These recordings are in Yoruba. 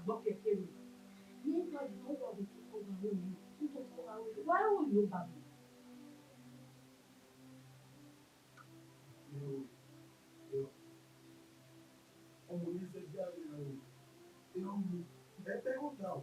gbọ́ kẹ̀kẹ́ mi. Nígbà tí wọ́n wà lójú kọ́ àwọn ènìyàn, nítorí kọ́ àwọn ènìyàn, why will you back me? Ọmọ yẹn ṣe bí àwọn èèyàn èèyàn mú ẹgbẹ́ ó dà ó.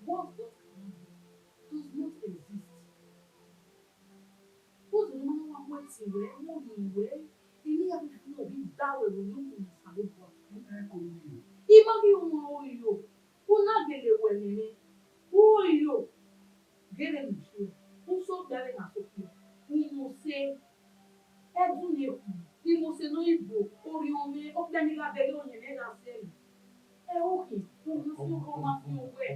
What God can do does not exist. Who's the man who wants to wear? Who do you wear? Ilé àbífún náà bí dáwọ̀ èrò ní òun ìsàlóbù àfún. Ìmọ̀ kí o mọ oyò, ó náà gèlè wẹ̀ nìyí. Oyò, gèlè nìṣó, ó sọ gbẹ́rẹ́ nà sókè. Ni mo ṣe ẹ̀dùn ní èkó, ni mo ṣe ní ìbò, orí omi, ó pẹ́ ní lábẹ́rẹ́ òyìn mẹ́ta sẹ́yìn. Ẹ òkè, mo ní sí ọkọ̀ máa fi owó ẹ̀.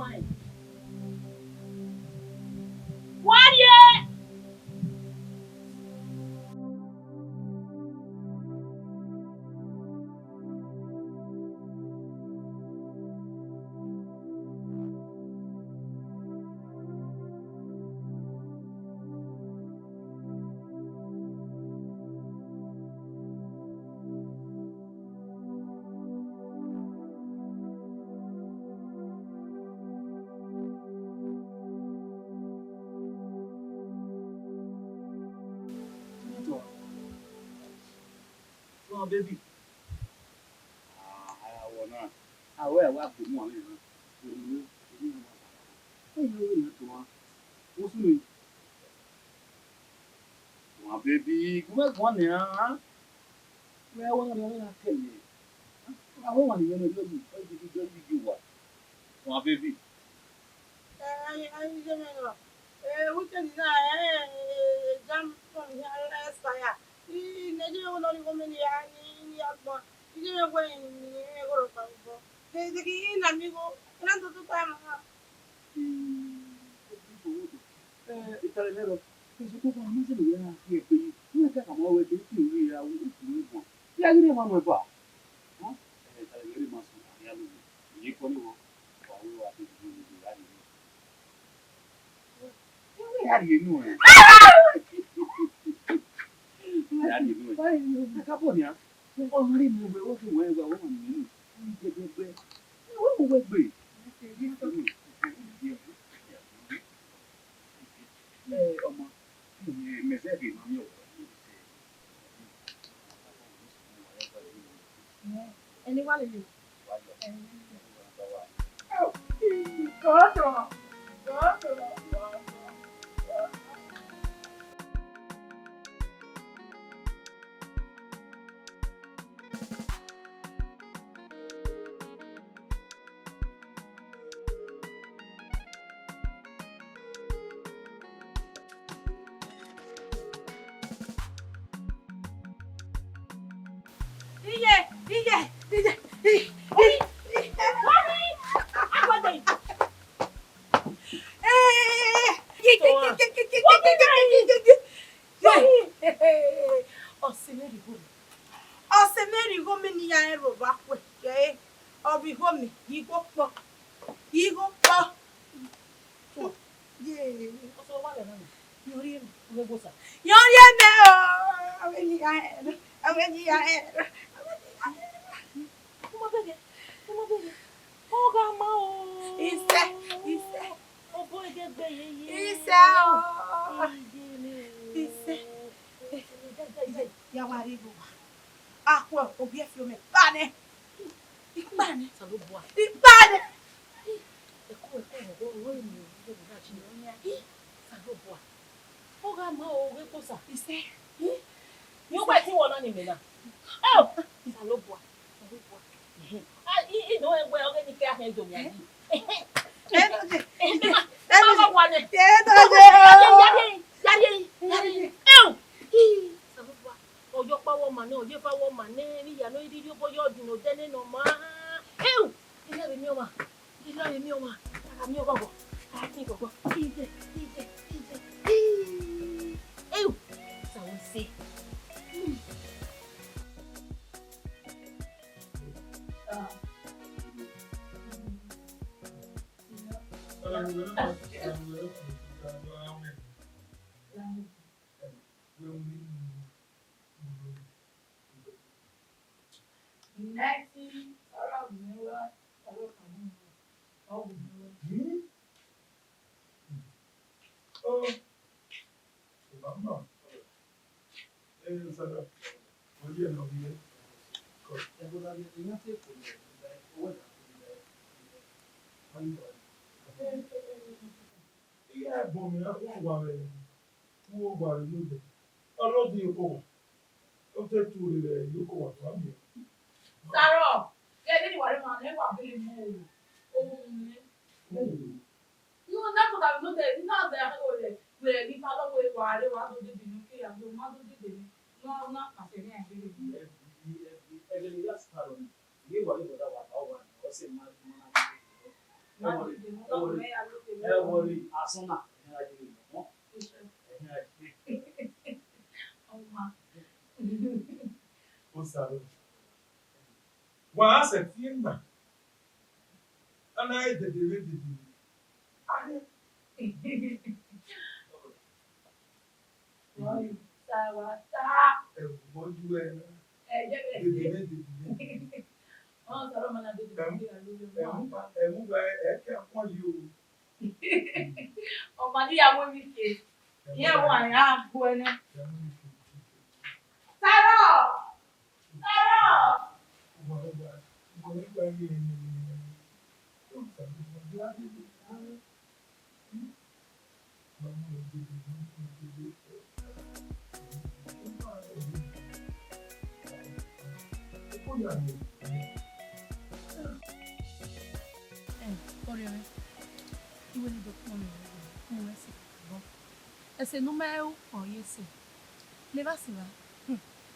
wine. Warrior! Oh, baby. I wanna. I wear what the morning. What's me? My baby, come on, one year. Where one of the tell me. I want you to do what? My baby. Weekend na jam from here expire. Nigerian only woman here ni agba. Nigerian boy ni go ro pa. De ki na mi go. Na to to time na. Italiano. Isso que eu falo, mas ele é aqui. Não é que a mão é bem que é o último. E aí ele vai para. Hã? É italiano mas não é ali. E quando eu vou a pedir de ali. Eu ali não é. Ali não é. Vai, acabou né? O limbo, o que vai agora, o menino. O bebê. Ọmọ mẹsẹ̀gì máa ń yọ̀ Ẹni wá lè lè. salon. Wa se tienda. Ana e de. Ah. Oi, sawa. E moju e na. De. Oh, sọ̀rọ̀ mana do de. E mu ba e ke akon yi o. O ma di ya mo mi ke. Ye wa ya gbo ni. Saro! Esse número conhece. Leva se lá.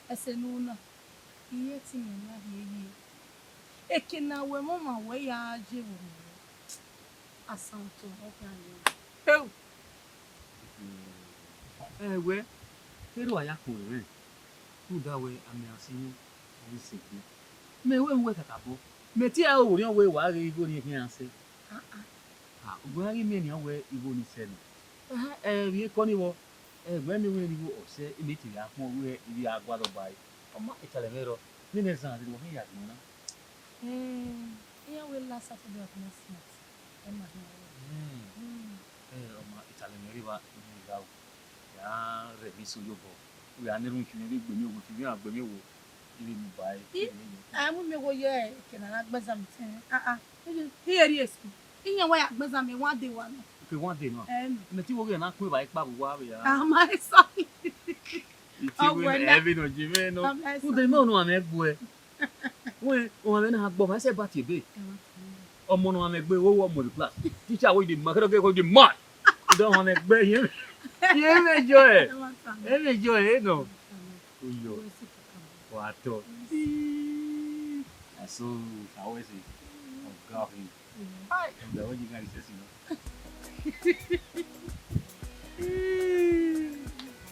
Esse número. Iye ti me na hiye. Eke na we mama we ya je wo. Asanto o kan yo. We pero aya ko re. Tu da we ame asinu o se ki. Me we nwe kakabo. Me ti a o ri we wa re igo ni hin ase. Ogbo ari me ni o we igo ni se ni. Ri ko ni wo. Egbe mi we ni wo o se imi ti ya pon we iri agwa lo bai. Ọmọ ìtàlẹ̀mẹ́rọ nínú ẹ̀sán àti ìwọ̀n ìyá àgbọ̀n náà. Ìyá wo last Saturday of next month? Ọmọ ìtàlẹ̀mẹ́rì wa ní ìgbà wo yà á rẹ̀ mí sóyò bọ̀ wíwà á nírú ìṣúná ilé gbèmí òwò fìwé àgbẹ̀mí òwò ilé mi báyìí. Àmú mi wo yẹ ìkẹ̀nà agbẹ́sà mi tẹ́ ìyẹ́ rí èsì ìyẹn wọ́n yà agbẹ́sà mi wọ́n á dé wa náà. Òkè wọ́n á dé náà. Ẹ̀mí tí wọ́n rí ẹ̀ náà pín ìbáyìí pàbò wá rẹ̀ yà. Àmọ́ ẹ sọ Itiwe evi no jimeno. Ude mo no amegbe. We o ame na agbo ma se ba ti be. Omo no amegbe wo wo mo the class. Teacher we dey makero ke ko dey mad. You don amegbe yin. Ye mejo e. E mejo e no. Oyo. Wato. Aso always say of God. Hi. And the way you guys say no.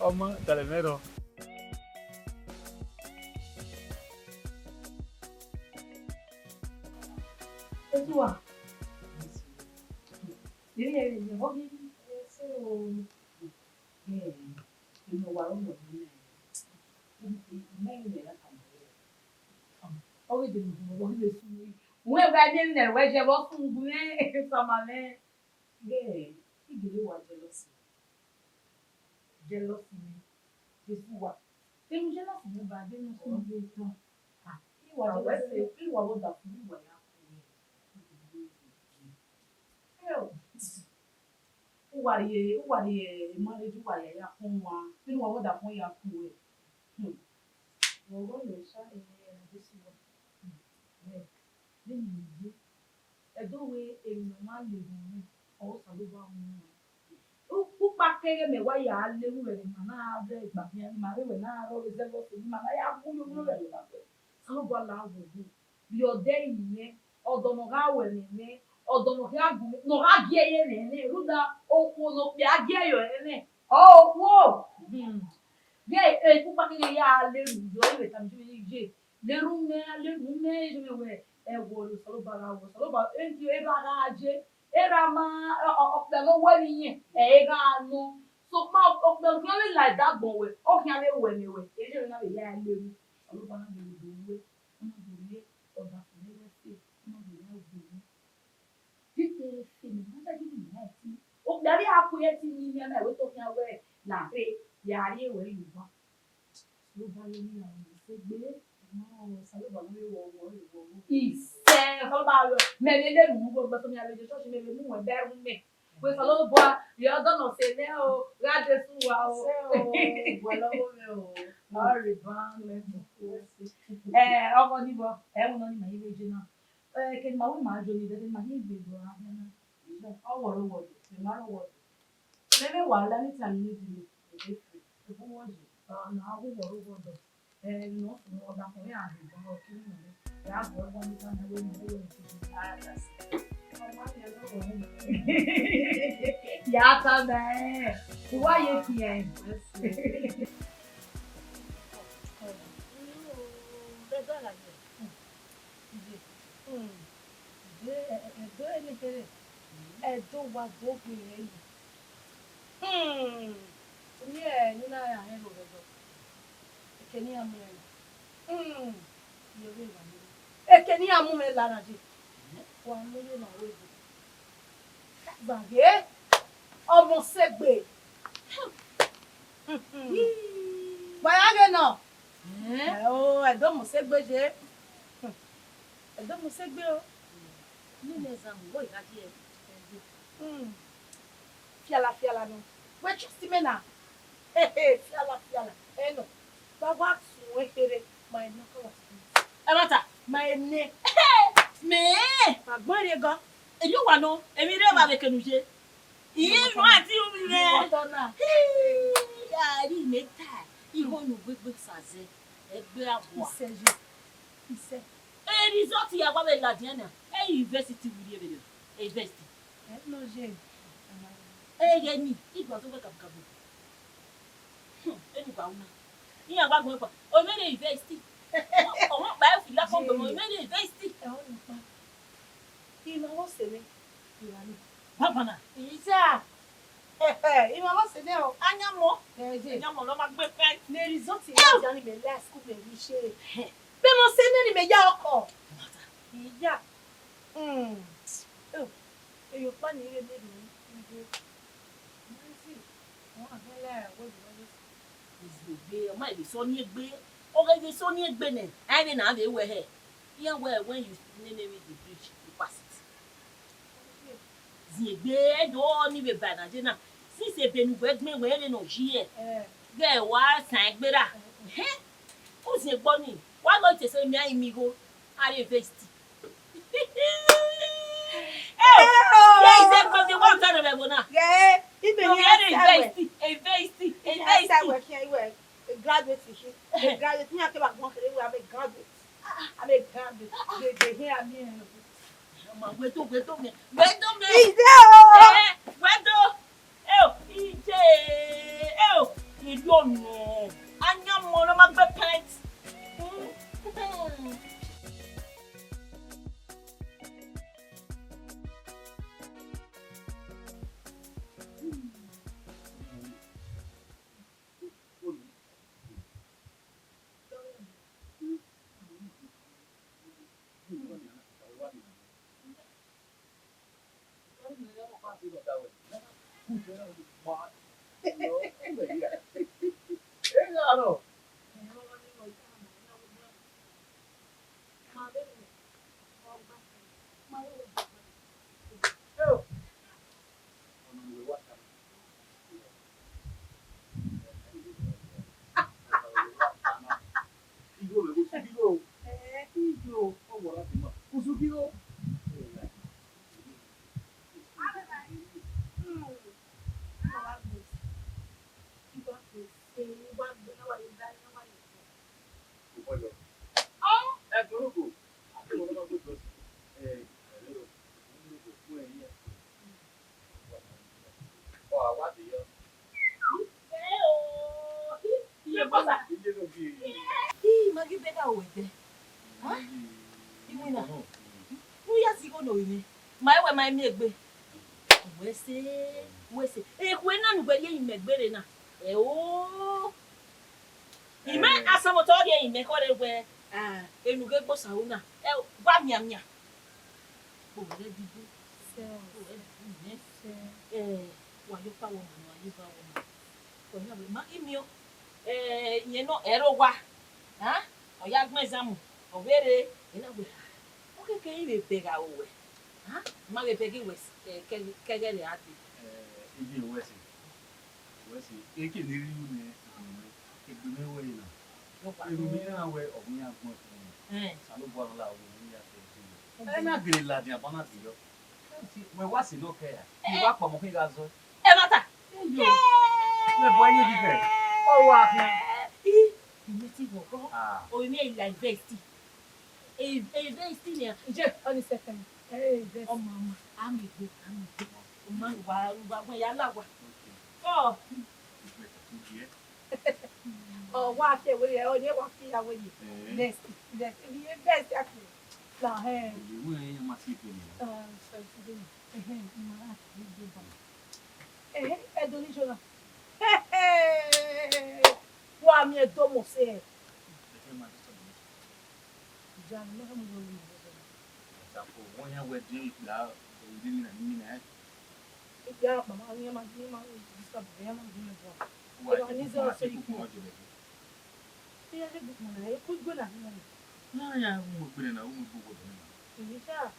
Ọmọ ìtàlẹ̀mẹ́rọ. Pessoal, ele pode ser o meu aluno, nem era tão bom. Olha, eu vai bem, né? Vai já vou com o né, samalé. E ele vai jealousy ni Jésù wà. Tem jealousy ní ba de no so de ton. Ìwà jealousy, ìwà wo da fún ìwà ya ko. Uwa ye marriage wa ya fún wa. Ìwà wo da fún ya ko e. Wo go le sha e Jésù wà. Ni Edo we emi ma le mu o sa lo ba mu. Upa kere me wa ya le wu re mana abre igba mi ma re we na ro ze lo se ma ya ku yo lo re la pe so gwa la wo bu bi o de yin odo no ga we ni odo no ga gu no ga gie ye ni ruda o ko no pe agie yo ni o wo ye upa kere ya le ru yo le tam ji je le ru me je me we e wo lo so ba e ti e ba ga je era ma opelo wani yin e ga no so ma opelo really like that bon we o kan le we ni we e je na be ya leru olo ba na be do we mo do ye o da fun le se mo do ya go ni tite se mi ma ta gidi na ti o dari akuye ti ni ni na we to kan we la pe ya ri we yu ba lo ba le ni àwọn se gbe mo salo ba le wo ìfẹ́ ọlọ́ba mẹ́lẹ́lẹ́ mú gbogbo tó ní àlejò ṣọ́ọ̀ṣì mẹ́lẹ́ mú wọn bẹ́rù mẹ́ pé sọlọ́ bọ́ ìyá ọdọ́nà ṣe ní o rájẹ sún wa o ṣé o wọ lọ́wọ́ mi o lọ́ọ̀rì bá lẹ́nu ọmọ níbọ̀ ẹ̀wọ̀n náà ní màá yíwé jẹ náà kí ni màá wí màá jọ ní ìdẹ́gbẹ́ màá ní ìgbèrò ahẹ́ náà ọwọ́rọ̀wọ̀dọ̀ ìmárọ̀wọ̀dọ̀ mẹ́mẹ́ wà lánìtà ní ìdílé èdè fè ìfowójì ọ̀nà awúwọ̀rọ̀wọ̀dọ̀ no ọ̀dà fún yà àgbẹ̀gbọ́n ọ̀kí nìyẹn. Ya tá bem. O aí que é. Edo elekere. Edo wa dogun eyi. Ni ni na ya he lo rejo. Ekeni amu e. Yore wa ni. Ekeni amu me la na ji. Wa lóye na we bo. Gbàgbé. Omosigho. Bayage no. Edo Omosigho je. Edo Omosigho o. Ni neza mo ya die. Fiala no. We trust me na. Fiala. No. Ba wa sun we here my knuckle was. Emata, My neck. me. Agbon re gan. Eyi wa no, emi re ba be kenuje. Iye nu ati umi re. Water na. Ya ri meta. Iho nu gbegbe saze. Egbe abua. Ise. E result ya wa be la dia na. E university wuri e be. University. No je. Ye ni, igba to be kabu. Eni ba una. Iya gba gbon pa. O me le university. O mo pa e fi la kon mo me le university. E o ni pa. Ima wo se ni. Irani. Baba na. Isa. Ima wo se ni o. Anya mo. Je. Anya mo lo ma gbe fe. Le result ya ja ni me la school me ri se. Be mo se ni me ya oko. Iya. Eyo pa ni re me ni. Izugbe, o ma be so ni egbe. O ga be so ni egbe ne. Ai be na be we he. Here where when you name the bridge, you pass it. Zigbe do ni be ba na je na. Since e benu gbe gbe we le no ji e. Ge wa san egbera. O se gbo ni. Wa go te so mi ai mi go. Are university. Yeah, is that the one time we na? Yeah, if No, we are university. graduate here. Graduate. Me I came back one day. I'm a graduate. I'm a graduate. They hear me. Wait to me. Is there? Wait to. Ije. Ido no. Anya mo no magbe pint. Magi bega wete. Ha? Iwina. Uya si go no imi. My me egbe. Wese. Ekwe na nu gbe ye imegbere na. O. Ime asamo to ye ime ko re gbe. Enuge gbo sauna. Gba miamia. Bo re dibu. Wa yo pa wo mo wa yo ba wo. Ko na be ma imi o. Yen no ero wa. Ha? Oya gbon exam. Overe. Ina gbe. Okay, can you be bega owe? Ha? Ma be begi wes. Kegele ati. Ibi wesi. Eke ni ri ni. Egbe me we na. Eru mi na we ogun ya gbon. Salo bo la ogun ni ya se. Na gele la dia bana ti yo. We wa si no ke ya. Ni wa pa mo ke ga zo. Mata. Me bo ye di fe. O wa kan. Ime ti go go. O mi e la investi. Investi ni. Je on the second. Oh mama, I'm good. Man wa ya la wa. Oh. Oh, wa se we o ni wa fi ya we ni. Next. Ni best actually. La he. You ain't my sleeping. Edo wa mi Edo mo se. Ya mama ni ma disturb ya ma ni bo. Edo ni zo so iku. Ya le bu na e ku go na ni. Na ya mo pere na mo bu go na. Ni sha.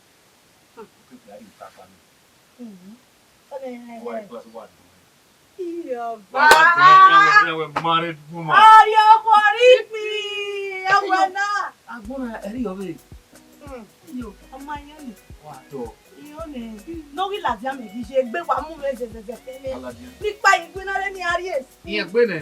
Ko ya ri ta pa ni. Ole Plus what? Iya Ba. ba. We married woman. Ayo koripi. Awana. Agbona eri obe. Yo, ọmọ yẹn ni. Wa to. Iyo ni. Lórí làdí àmì kì í ṣe gbé wa mú rẹ̀ zẹ̀zẹ̀ tẹ́lẹ̀. Alaji. Nípa ìgbéná lẹ́ni Aries. Iye gbe ne.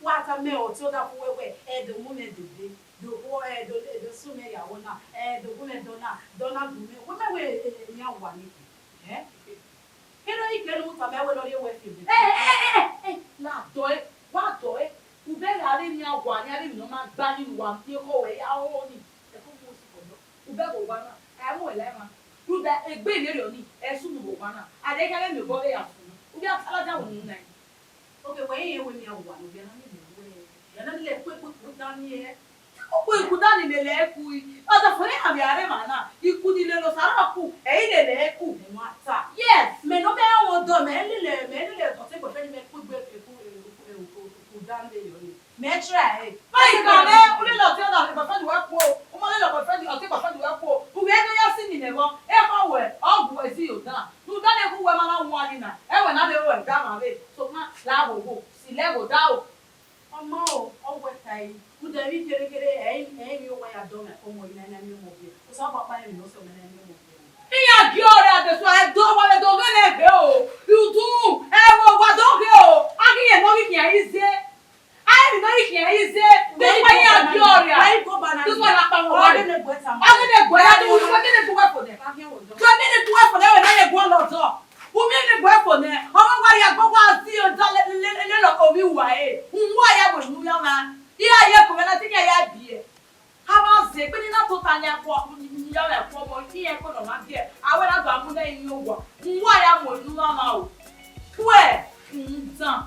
Wata me o tí ó dá fún wẹ́wẹ́ ẹ̀dùn mú mi dèdè dòwó ẹ̀dùn sún mi ìyàwó náà ẹ̀dùn mú mi dọ́nà dùn mí wọ́n mẹ́wẹ́ ẹ̀mí àwà nìkì kí ló yí kẹ́lu tà mẹ́wẹ́ lórí ẹ̀wẹ́ fèmí. Láàdọ̀ ẹ̀ wá dọ̀ ẹ̀ ubẹ́rẹ́ alẹ́ ní àwà ní alẹ́ mi máa gbá nínú wa ní kọ̀wé yàwó ni ẹ̀kọ́ mú sí kọ̀dọ̀ ubẹ́ kò wá náà ẹ̀mú ẹ̀lẹ́mà ubẹ́ ẹgbẹ́ ìlérí òní ẹ̀sùn mi kò wá náà àdékẹ́lẹ́ mi bọ́ ẹ̀yà fún mi ubẹ́ alájà òun náà ok wẹ́yìn yẹn wẹ́n mi àwà ní ubẹ́ náà yana le kwe kudani e kwe kudani le leku oda fone abi are mana ikudi le lo sara ku e ile leku me mata yes me no be won do me le to se ko fe ni me ku gbe kudani le yo ni me try bai ka me ule lo ti oda ba fa di wa ku o mo le lo ba fa di o ti ba fa di wa ku u be no ya si ni me bo e ko we ogu e si yo da tu da le ku we mama won ani na e we na be we da ma be so ma la go si le go da o ọmọ o ọwọ ẹta yìí mo dẹbi kékeré ẹyin mi wọ ya dọmẹ ọmọ yìí náà ẹni mo bẹ o sábà pa ẹni lọsọ ọmọ ẹni mo bẹ. ìyá gí ọ̀rẹ́ àtẹsọ ẹdọ wọlé tó gẹlẹ ẹgbẹ o ìdùn ẹwọ wàdọ gẹ o akínyẹ náà kìí ayé ṣe ayé náà kìí ayé ṣe tó bá yà gí ọ̀rẹ́ à tó bá yà pa wọn wọlé ọdẹdẹ gbọ ya tó wọlé ọdẹdẹ tó wẹ fọdẹ tó ọdẹdẹ tó wẹ fọdẹ wẹ náà yẹ gbọ lọtọ wumi ni gbọ fọdẹ ọmọ wa yà gbọgbọ àti ọjà lẹlọ omi wà ẹ nwa ya bụ nnu ya ma ihe ya ko na tinye ya bie ha ba ze pe ni na to ta ni akọ ya le ko mo ihe ko no ma bie awe na gba mu na yin ogwo nwa ya mo nnu ya ma o kwe ntan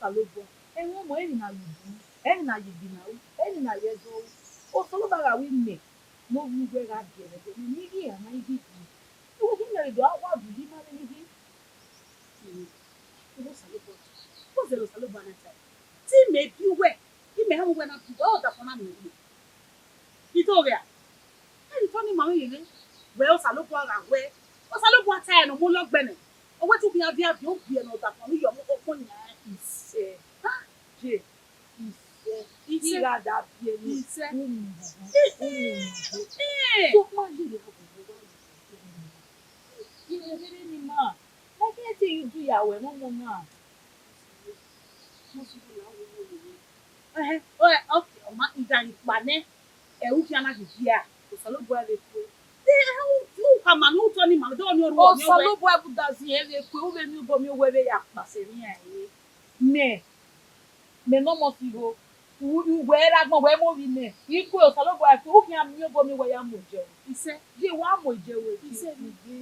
Salobo enwo mo eni na yubu eni na yibina eni na yezo o solo baga wi me mo wi gbe ga bere ni ri ya na ibi o ki mere do awa du di ma ni bi o salobo o zelo salobo na sai ti me bi we ki me ha mo na tu o da fona mi Victoria eni to ni ma wi le we o salobo ga we o salobo ata eno mo lo gbene o we tu bi avia bi o bi eno da fona yo mo ko nya Iṣẹ́ jẹ́ iṣẹ́ ìrádà bí ẹni iṣẹ́ tó máa ń lè ọkùnrin wá ìwé rere ni máa ẹgbẹ́ tí ìjú ìyàwó ẹ̀ mọ́ náà ọkẹ́ ọmọ ìjà ìpànẹ́ ẹ̀rú fi anájìjì à òsàlóbù ẹ̀ lè pé ní kàmà ní òótọ́ ni màá dọ́ọ̀ ní orúkọ mi òsàlóbù ẹ̀ bùdá sí ẹ̀ lè pé ó bẹ ní ọbọ̀ mi ó wẹ́rẹ́ yà pàṣẹ ní àyè me no Omosigho Where mo we mo win iku o salo bo afi o kian mi obo mi we ya mo je o ise je wa mo je we ise mi de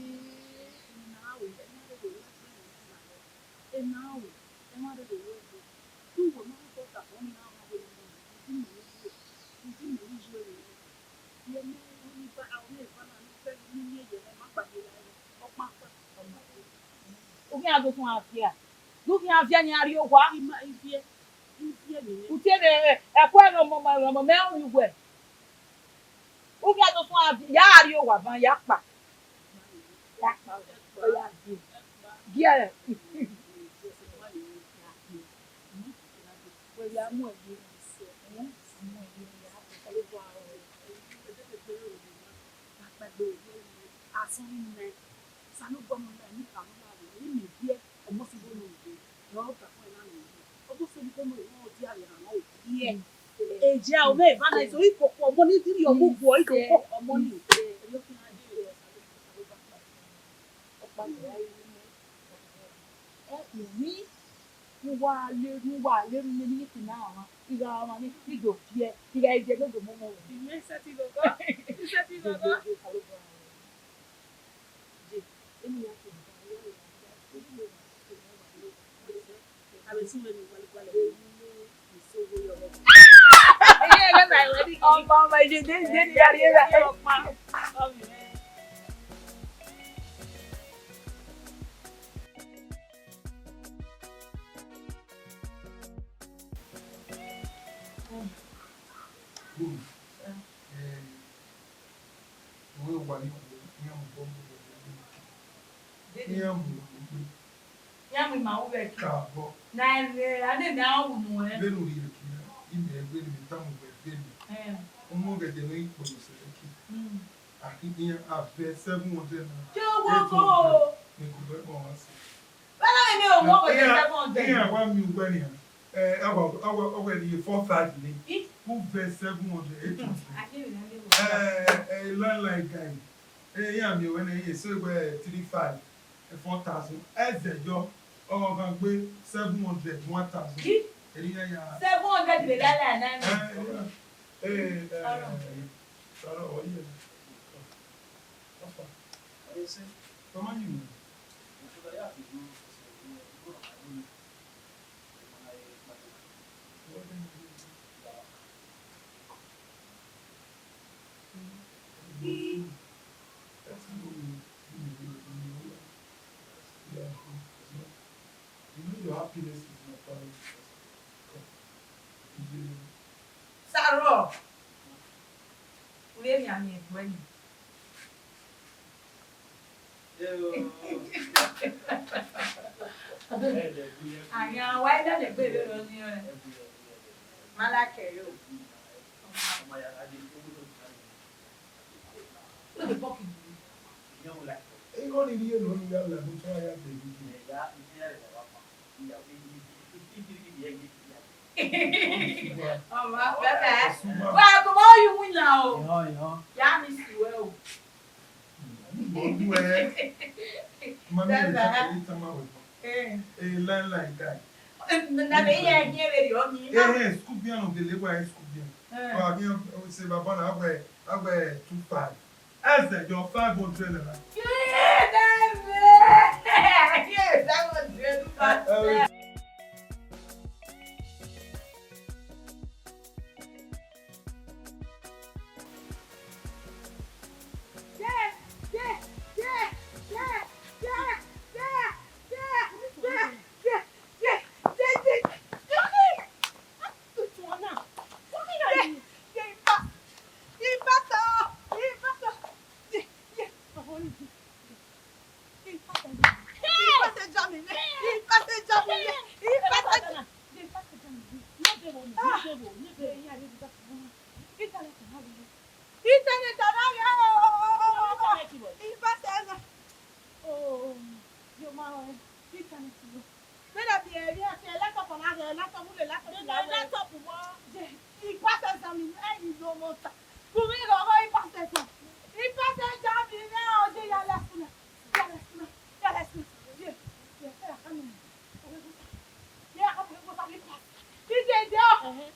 na we e na we e ma de we tu wo ma ko ta ko ni na ma we ni ni je we ye me ni ba a me fa na ni fe ni ni je ma pa ni la o pa pa o mi ago fun afia du fi afia ni ari o wa ima ifie utie de ekwa no mo me o iwe o fi ago fun afia ya ari o wa ban ya pa o ya di gia we ya mu e se mu e ya ko le bo aro asan ni sanu gbo mo na ni ka mo na ni mi die Omosigho no de no ta fun ina ni o to se ni ko mo o di ari na o die eje o me ba na so ikoko omo ni diri o mu bo ikoko omo ni yo fi na di o pa ni ai ni ni wa le ni ti na wa iga ma ni igo die iga ije go mo mo ni se ti go emi ya ti ọmọ ìṣe dé ní àríyé rẹ̀ ọ̀pá Yàmù ìmàwù bẹ̀ kí. Káàbọ̀. Nàìjíríà adé ní àwọn ònù ẹ̀. Bẹ́ẹ̀ni orí rẹ̀ kì í yá. Ìmọ̀ ẹgbẹ́ ni mi táwọn ọgbẹ́ bẹ́ẹ̀ni. Ọmọ gẹ̀dẹ̀ ní ìpòlò sẹ̀rẹ̀ kí. Àkíyàn àfẹ́ 700 naira. Ṣé owó kọ́ o? Ní kò fẹ́ bọ̀ wá sí. Bẹ́ẹ̀ ni mi ò mọ̀ pé 700. Ẹ̀yìn àwa mi ò gbẹ́ ni à. Ọwọ́ ẹni 4,500 ni. Who fẹ́ 700 800. Landline guy. Ẹ̀yìn àmì ìwé ni ẹ̀yìn èso ìwé 35 4,000. Ẹ̀zẹ̀jọ́ ọ̀rọ̀ kan gbé 700 1,000. Èyí yẹn yà. 700 lè lálẹ́ àná ni. Sọ̀rọ̀ ọ̀yẹ́. Ọ̀fà. Tọ́mọ́ yìí wò. Your happiness is my priority. Saro. Ule mi ami egbe ni. Àyàn wa ida le gbe lo ni o. Malake yo. Lo de poki. Ego ni iye lo ni ya la mo so aya be ni. Ọmọ bẹ́ẹ̀ wá kò mọ oyún wí náà o yá mi sì wẹ́ o. Ọdún ẹ mami ẹ̀ ṣe èyí tán máa wẹ̀ ẹ̀ landline guy. Nàbẹ̀ yẹ ẹ̀yẹ́ rẹ̀ yọ̀ ní. School bí àná òbí lébà ẹ̀ school bí àná. Ọ̀ àbí ṣe bàbá náà àgbẹ̀ 25. Ẹ̀sẹ̀ jọ 500 naira. Yéé dẹ́gbẹ̀ẹ́ yéé dẹ́gbẹ̀ẹ́.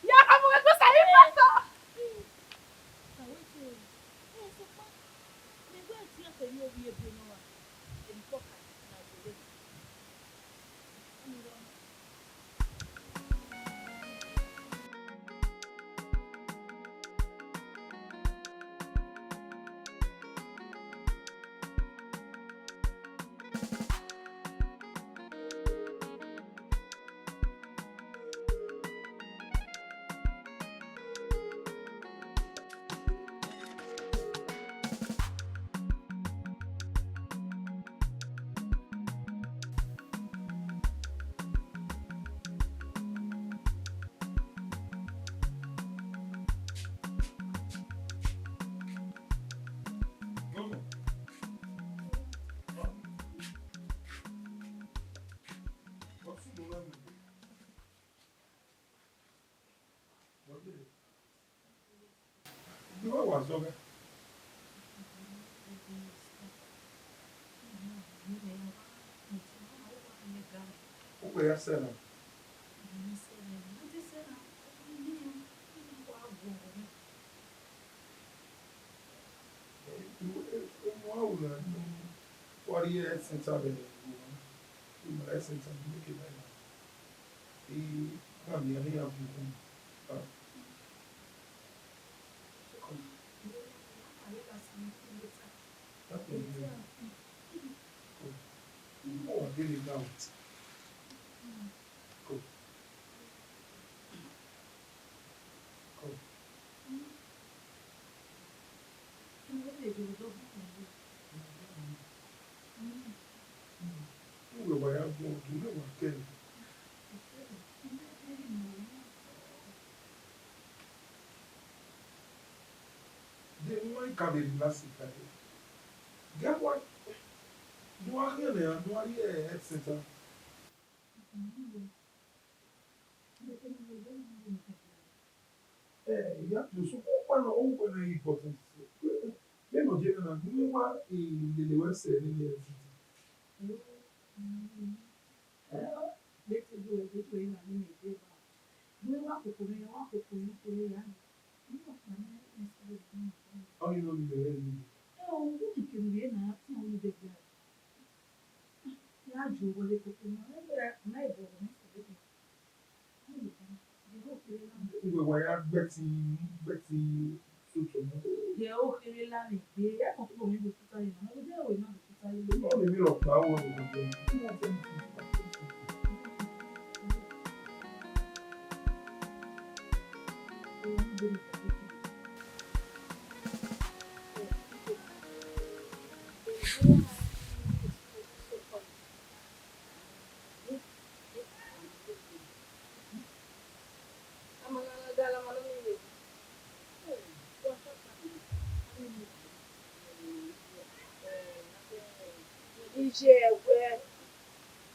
Ya kamu was okay. Okay, I said that. What the essence of it? The essence of it. The family and the oh, really now. Go. Go. Who will I go to know again? Then why can't they last it? Get what? Do I hear there? Do I hear head center? You have to so open important. Then no general, do what in the website in the how you know the way? We were Betty Sucho. Yeah, okay, Larry. Yeah, I'm going to tell you. I'm going to tell you. No, the middle of power.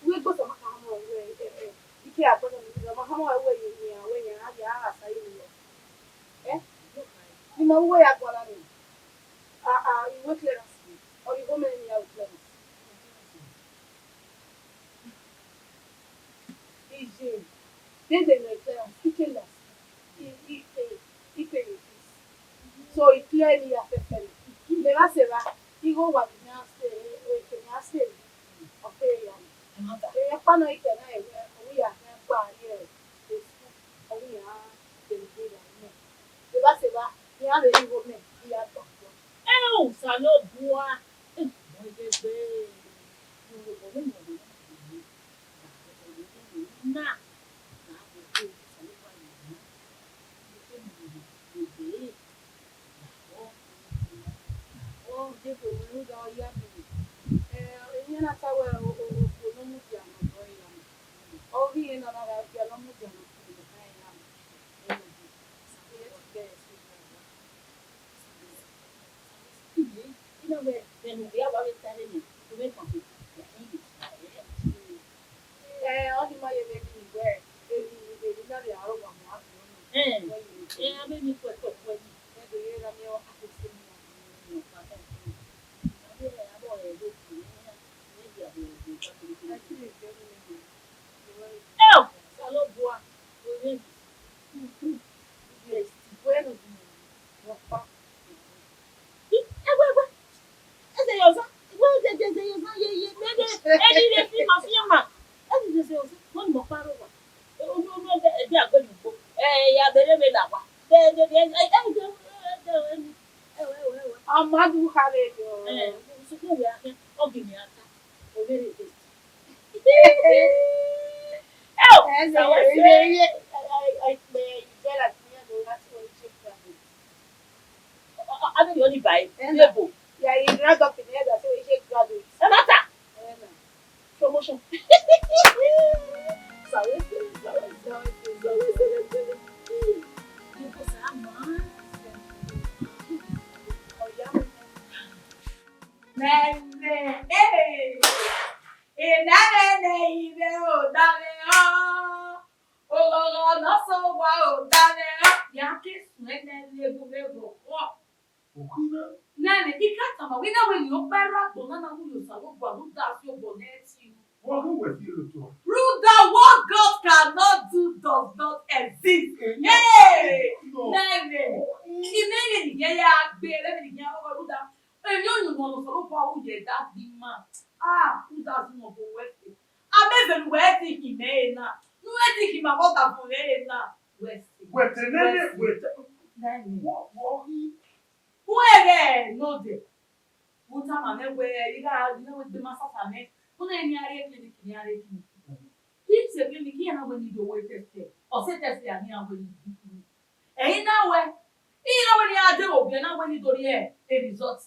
We go to Mahamo where you can't put on the Mahamo where you are when you're at the house. Eh? You know where I'm going to you work let us or you woman in your place. Then they make them speaking less. He pay his fees. So he clearly affected. The last ever, he go what he now stay, okay, yeah. Pano ite na ewe, we are here, we are the the last ever, he have a evil man, he has got. Oh, salo boa. Na. Oh, people, we know all you have to do. You know, so well, oh, we know that we are not moving. You know where then we are always telling you to make something. All the money making me wear, they not the arrow of my Yeah, maybe for oh, salo boa. bueno. Amadu Hare. Yeah, you drag up in here that say we graduate. Promotion. Nene, ikatama, we know when you better donana who you salo, but who does your bonnet you? Ruda, what God cannot do does not exist. Hey! Nene, Imene, yeah, Bele, Ruda. And you know, who you that the man. Ah, who doesn't know who West? I'm even waiting him, now. You waiting him about that for now. West. Nene, where no de. Muta mane where you with the master family. Una any area clinic in area clinic. Keep the clinic here when you do wait test. Or say test here when you do. Eh now where? When you are there, now when you do here, a result.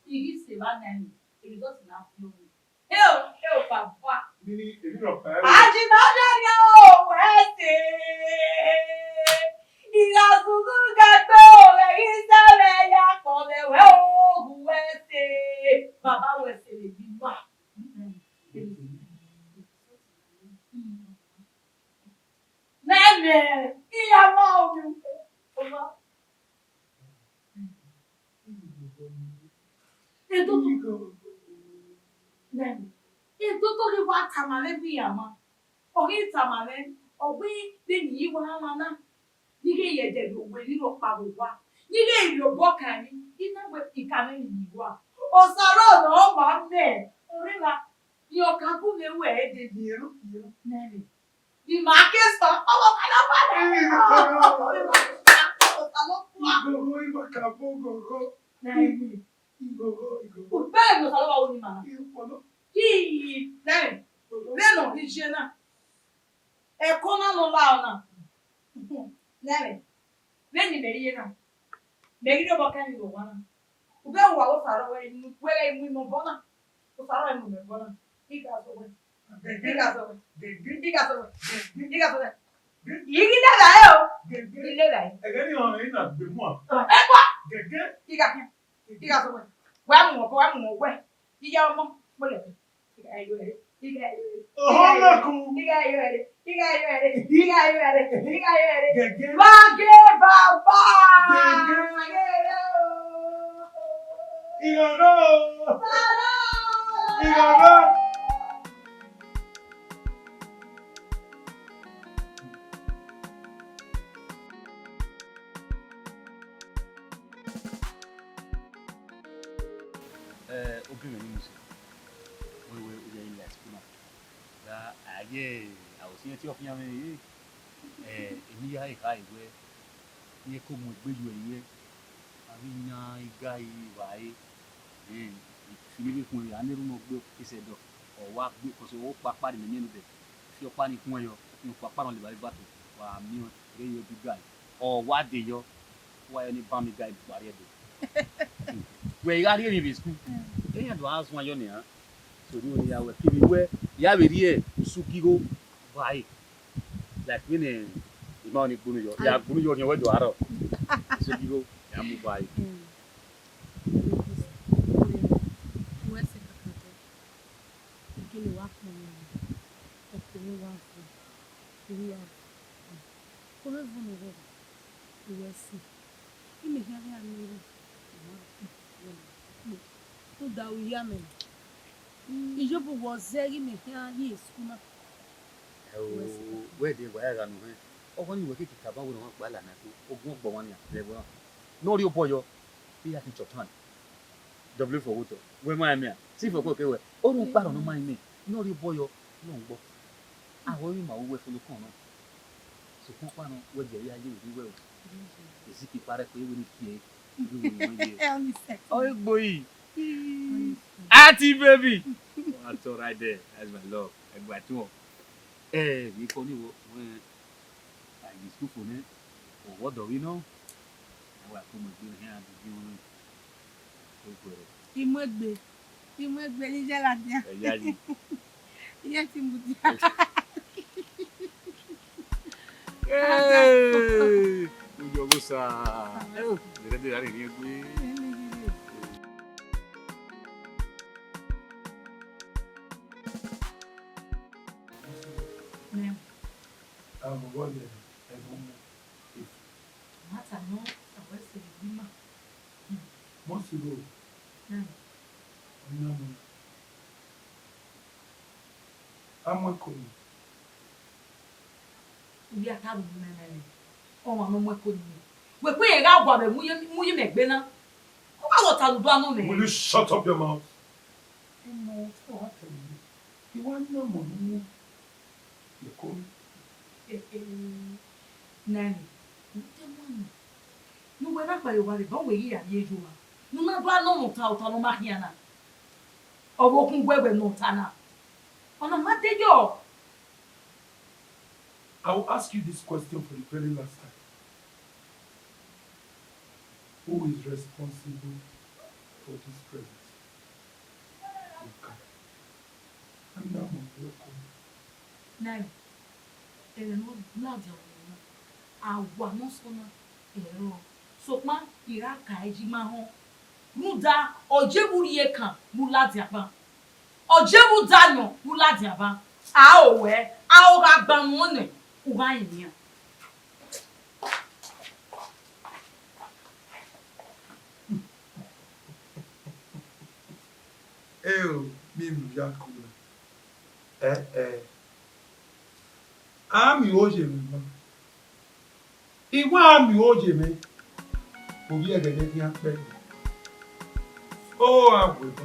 He gives the man name. A result in our flow. Hey, papa. Baba was a big man. Nene, iya mau you. Nene, le wa tamale bi ama. Ogi tamale, obi de ni wa mana. Nige ye de do we ni ro pa wa. Nige iro bo kan ni, ina we ikame ni wa. Osaro no ma me. Orila, yo ka ku le we de diru. Nene. The market stop. Benin Movies. We in less. I was here to offer me. In the high where you come with you. I mean, guy, why? If you live with an room of book, he said, or walk because you walk back in the end. If you're panic when you papa on the battle, or a new big guy, or what day you why any family guy barrier. Where you are here in school, they had to ask one year. So you are keeping where you have a year, Sukigo, why? Like when the money Bruno, you are Bruno, you went to Arrow. So you go, I'm by. Ijobu was very me here, yes, Kuma. Where they were, or when you were taking about one balance, or go one year. No, your boy, he had to turn. W for water. Where my man, see for cook away. Oh, no, pardon, no mind me. No, your boy, no, but I will my way for the corner. So, Papa, where the idea you will. The city parrot will be oh, boy. Auntie, baby. That's all right there. That's my love. And my two. We call you when I use school for me. Or what do we know? I will come with here and do Il me déjà là-dedans. Il y a un petit bout de hey! Njoku sa. Dere de ari ni gbe. Omosigho. Amwekoni. Ubi atabu mmenene. Ọma no mwekoni. Wekwe ye ga gwa be muyi megbe na. Ko ba lo talu do anu me. Will you shut up your mouth? No, it's not happening. You want no money. You come. Nani. Ntemwani. Nu we na pare wale ba we yi ya ye juma. Nu na do anu no ta no mahia na. Obo kun gwegwe no ta na. Ona matejo. I will ask you this question for the very last time. Who is responsible for this present? Okay. And now I'm welcome. Nani. No blaja wona. Awa no so na ero. So pa ira ka eji ma ho. Muda ojeburi e kan mu lati aban. Ojebu danyo mu lati aban. A o we, a o ga gban won ne. Uba yin. Mimi Njoku. Ami oje mi mo. Iwa ami oje mi. Obi egede ni ape. Oh, agwebo.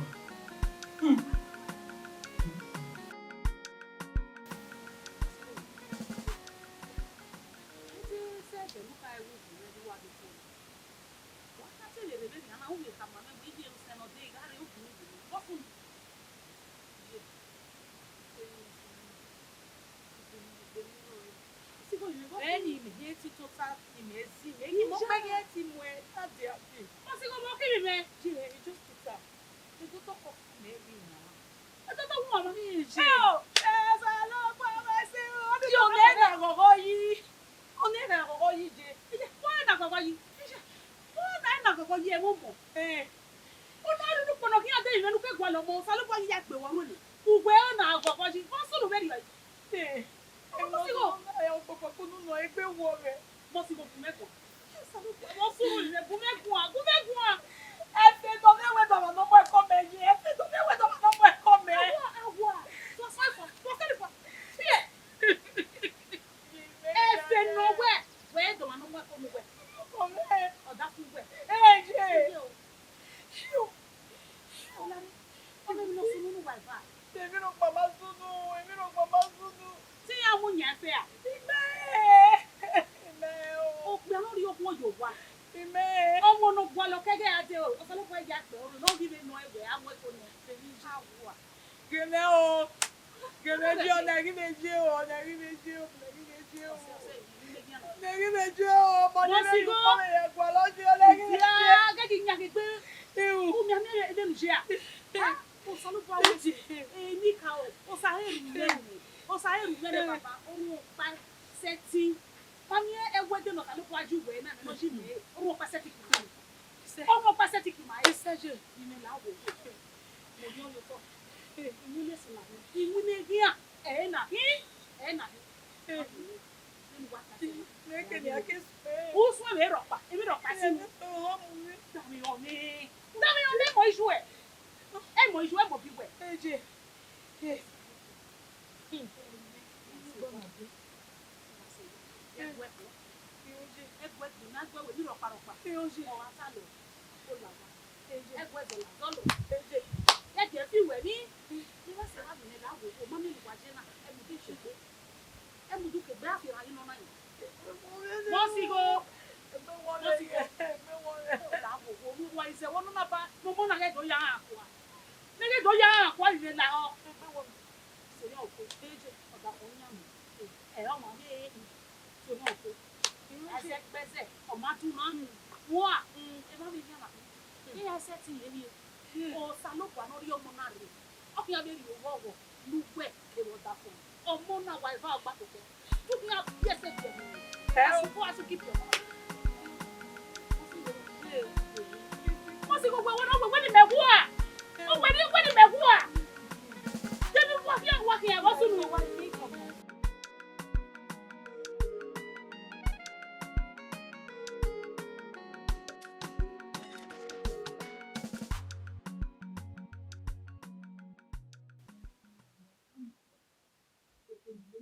Where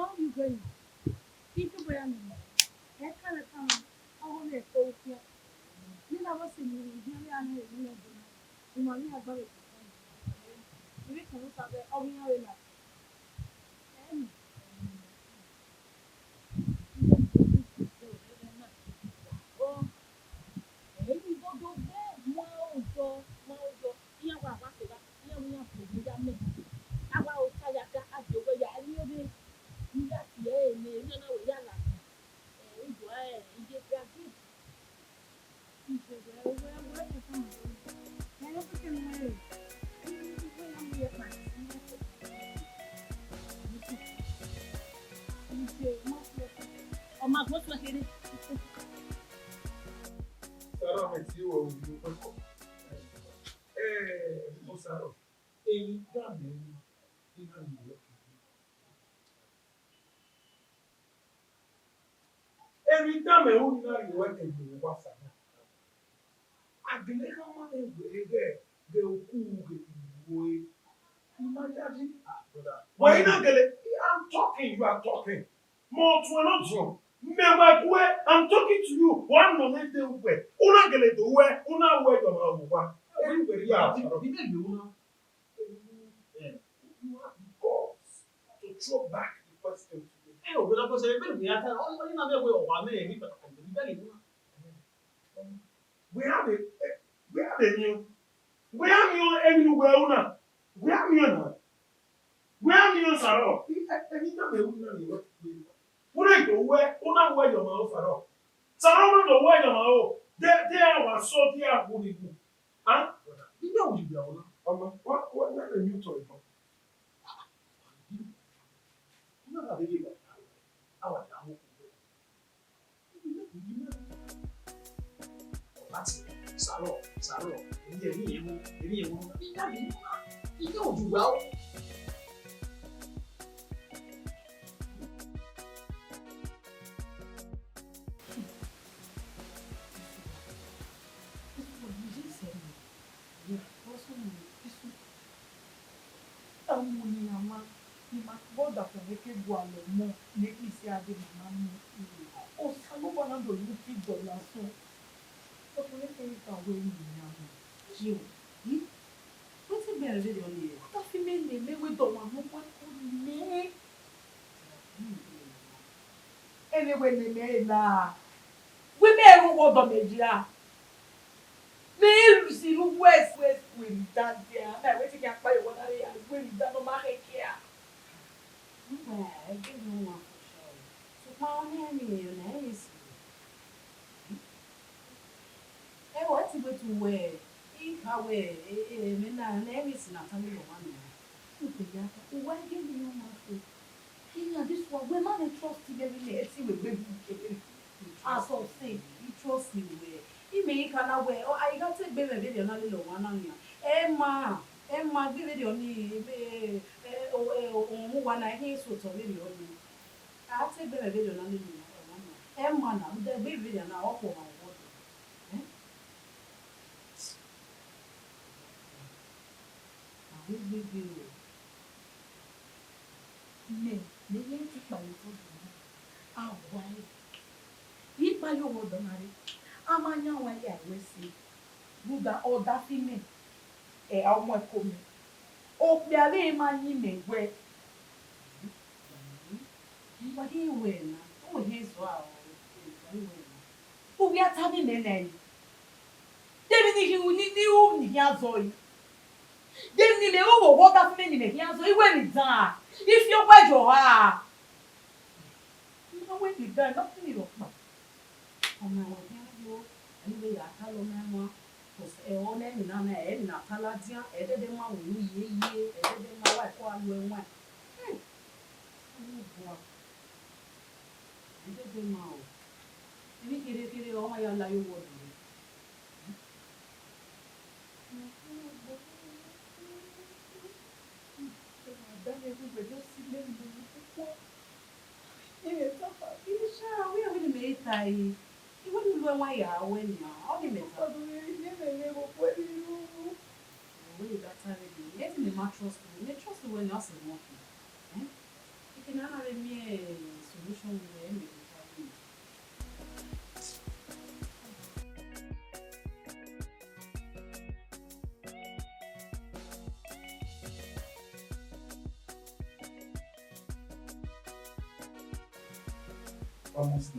are you going? People where I'm that kind of time. I want to go here. You never see me. You never know. You know, you have got it. You can look at the ordinary life. Ọmọ àgbọ̀sọ̀ kiri. Sarah met you or you welcome. Sarah, in Ghana, in Nollywood. Every time I want to work in the water. I believe how much they will cool. Imagine, why not get it? I'm talking, you are talking. More to another. I'm talking to you. One moment they will wait. Una get it away, una wait on our one. Everybody, you have the balls to throw back the question to me. We have it. We have a new. We have you everywhere, una. We have you now. We have you, Sarah. Anytime we work, una go where, una where your mouth, Sarah. Sarah, una go where your mouth. There was so dear, who did you? Huh? You know you are. What not a new toy? You know how they give it. Our damo. That's it. Sarah. You know you well. Bọ́dà fún mi ké bu àlọ́ mọ́ ní ìsí adé màmá mi ìwé. Ó sábà náà lò ní kí dọ̀là sùn. Ọkùnrin kẹ́rin kàwé ìrìn àmọ́. Ṣé o? Wọ́n ti bẹ̀rẹ̀ lédè ọ̀lẹ́ yẹn. Wọ́n fi mí lè léwé dọ̀là mọ́ pé kò ní. Eléwé lè mẹ́rin náà. Wí mẹ́rin wọ́dọ̀ méjì á. Ní ìlú west wèrè dáadé á. Bẹ́ẹ̀ wọ́n ti kí apá ìwọ́n náà yà wèrè dáná máa kẹ́ kí á. I give you one for sure. So how many million what's it to wear? If I wear, Mena, name is not a little one. Why give you one for? This one, we're not a trust together. Let's see, we're baby. As of say, you trust me. You may can wear, or I got a baby video, not a little one. Emma, video ni one I hear so to video. I say baby video na ni. Emma na the baby video na opo ma wo. I will give you. Ne yen ti pa yo fo. Ah why? Yi pa yo wo don ari. Amanya wa ya we si. Buga oda fi me. Ọmọ ẹ̀kọ́ mi òpè alẹ́ máa yín mẹ́wẹ́ What do you win? Oh, here's wow. òbí ata mi nẹ́nẹ́ yìí débi ní kí n ní ìhù nìyí azọ yìí débi ní ilé owó wọ́tá fún mi nìyí azọ ìwé mi dán a ìfi ọgbà ìjọ ha ìwé mi dán ẹ̀ lọ́kùnrin ìrọ̀pọ̀ ọmọ ẹ̀wọ̀n kí wọ́n yọ ẹni bẹ́ẹ̀ yà á ká lọ mẹ́wọ́n. Ẹ̀wọ̀n lẹ́yìn náà náà ẹ̀yìn náà kálá díẹ̀ ẹ̀ẹ́dẹ́dẹ́ máa wò ó yé ẹ̀ẹ́dẹ́dẹ́ máa wà ẹ̀kọ́ alu ẹ̀wọ̀n ẹ̀ẹ́dẹ́dẹ́ máa wò ibi kékeré ọmọ yà láyé wọ̀ lórí. metai. Even you know why you are when you are only metal. When you got tired, let me trust me. Let trust when you are working. Eh? You can have me a solution with the end of the Almost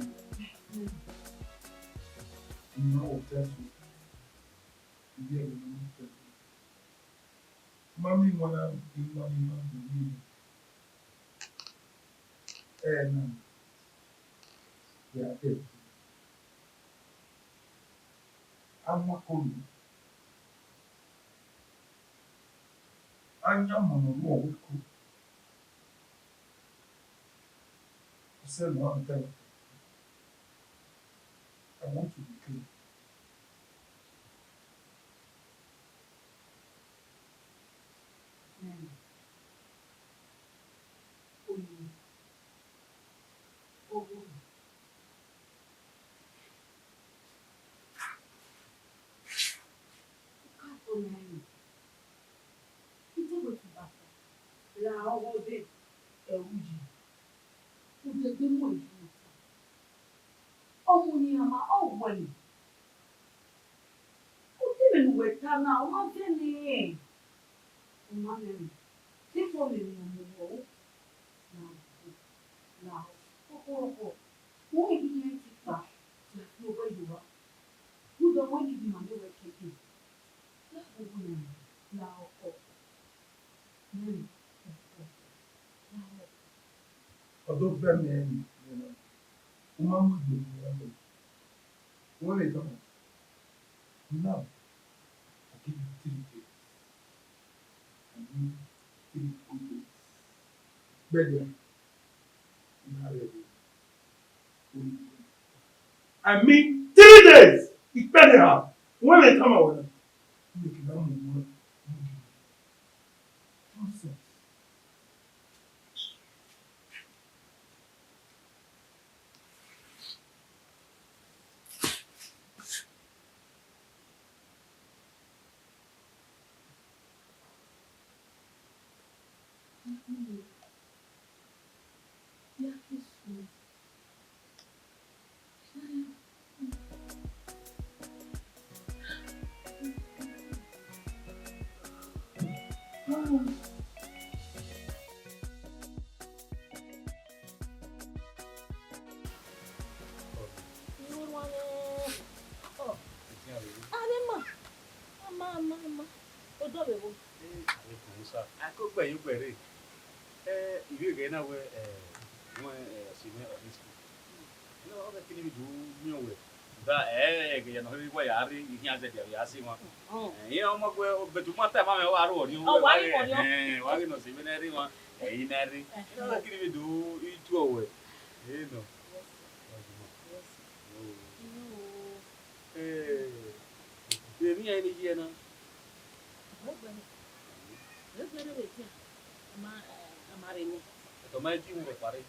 no hotel. Mami wanna be money not believe. No. Yeah, it. I'm not coming. I'm not more with cool. Say no, I'm telling you. I want to be clean. Although very many, woman would be when they come now, I give you 3 days. I need 3 good days. Better. Not ready. I mean 3 days. It's better. When they come out, you can have more. Nonsense. You query. If you get away, one senior of this school. No other thing you do, you know, that you know, why are you here? That you are seeing one. You know, but to matter, Mamma, you know, why you not even everyone? In every, what can you do? You two away. You know. You need any here now. Tomai ti mo pare.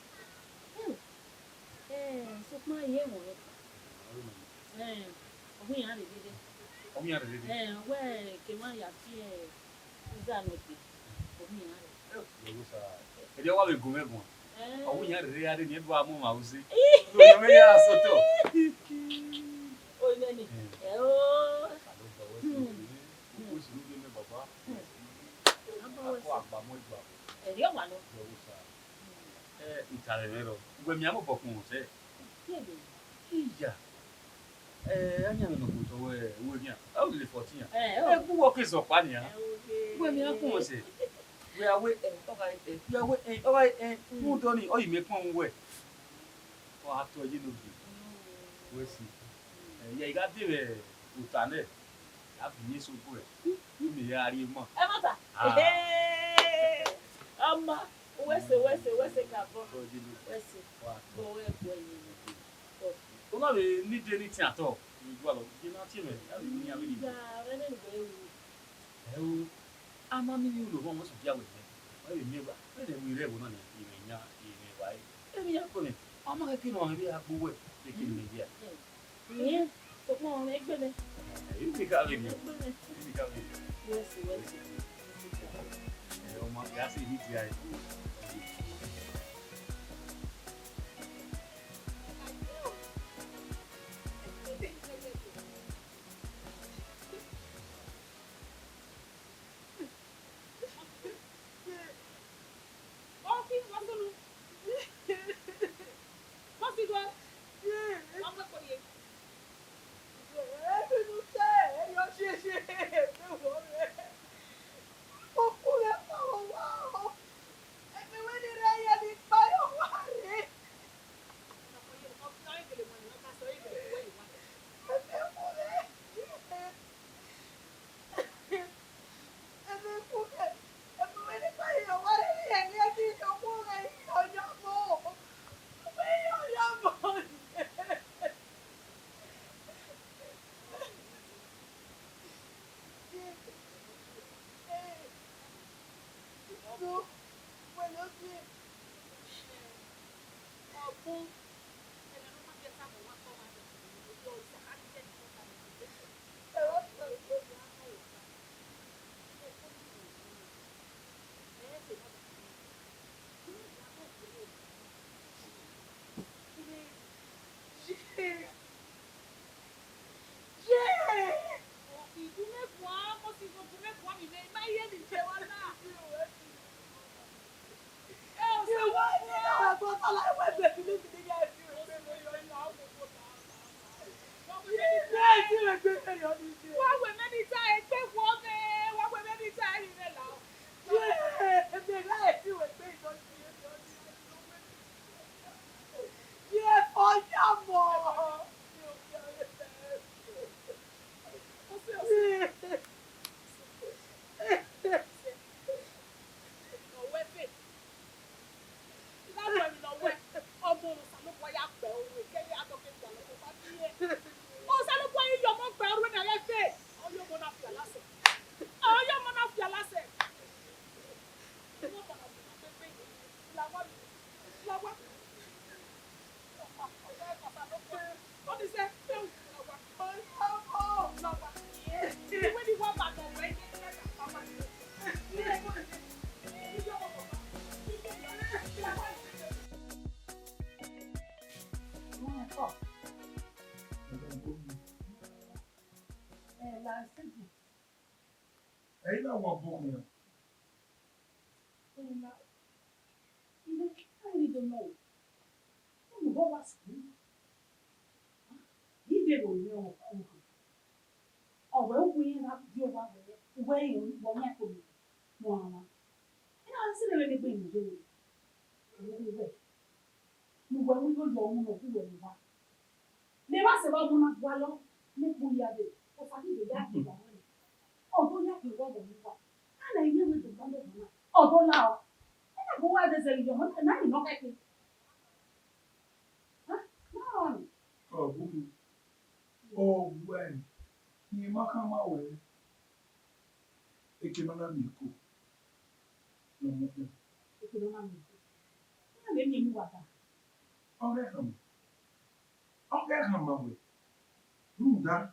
So ma ye mo. Ohun ya re dede. Ohun ya re dede. We ke ma ya ti iza no ti. Ohun ya re. Yo sa. E de wa be gun egun. Ohun ya re ya de ni do amu ma uzi. Do me ya soto. O le ni. O. Ko si ni me baba. Ako agba mo igba. E ri o wa lo. Italero. Gwe mi amo bokun se. Iya. Anya no ko we nya. O le 14 ya. Ku wo ke so pa ni ya. Gwe mi akun se. We awe we awe mu do ni o yi me pon we. O ato yi no bi. We si. Ya iga bi be utane. Ya bi ni so ku e. Mi ya ri mo. E mata. Amma wese kabo wese go we go yin o ma be ni de ni ti ato you go you na ti me ni ya be ni ewu ama mi ni lo mo so dia we wa be mi ba we de mi re bo na ni me nya ni wa e mi ya ko ni ama ke no ri agbo we Making media. Yeah. So come on, make better. You make a living. You make a living. Yes. Oh my, that's it. Guy. Aí não uma boca, né? I really don't know. I don't know what's going on. He did what you know. Oh, well, we have to deal with it. Where you want me to be. No, I see the really big deal. No, when we go long, no, who will you want? They must have one of Wallow, Nipuya. Or something to that. Oh, don't have to go when you want. And I hear with the wonder. Oh, don't now. Go out as a young and I'm not acting. Huh? No. Oh, boom. Oh, when you might come away, it came on a mico. No more. If you don't have me. Let me move that. I'll get him. I'll get him away. Do that.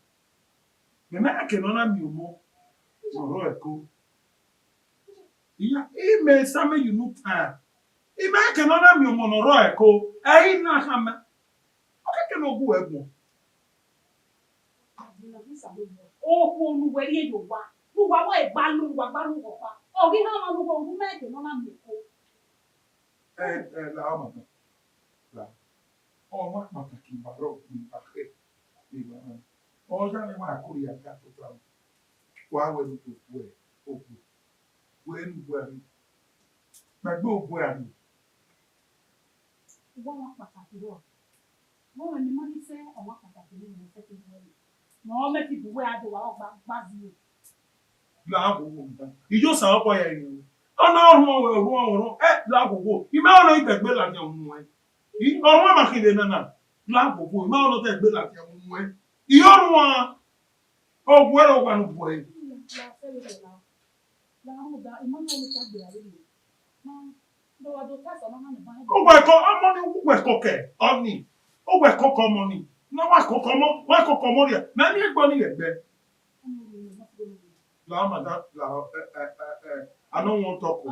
The man cannot be more. So, go. Yeah, it may summon you no time. If I cannot have your monoroico, I ain't not hammer. I cannot go ever. Oh, where you want? Who are white balloon, what balloon? Oh, we have a little who make it on me. La la. Oh, what not a king, but rope me back. Oh, Johnny, my courier got to travel. Why would you wear? Oh, when wearing. But go wearing. One pàtàkì rọ wọn ni mo ní sẹ ọwọn pàtàkì nínú ẹsẹ tó wọlé na wọn mẹtì ìdúwẹ adéwà ọgbà gbàzí o. Láàbùkù nǹkan ìjọ sàn ọkọ yẹn ni ọ̀nà ọ̀run láàbùkù ìmọ̀ ọ̀nà ìtẹ̀gbẹ́ láti ọ̀hún ẹ̀ ọ̀run àmàkìlẹ̀ nànà láàbùkù ìmọ̀ ọ̀nà ìtẹ̀gbẹ́ láti ọ̀hún ẹ̀ ìyọ̀run wọn ọ̀gbọ̀ ẹ̀rọ wà ní bọ̀ ẹ̀. Ọgbà ẹ̀kọ́ ọmọ ní wúwo ẹ̀kọ́ kẹ̀ ọ́nì O we koko money. No wa koko money. Na ni egbo ni egbe. La madam la I don't want to talk.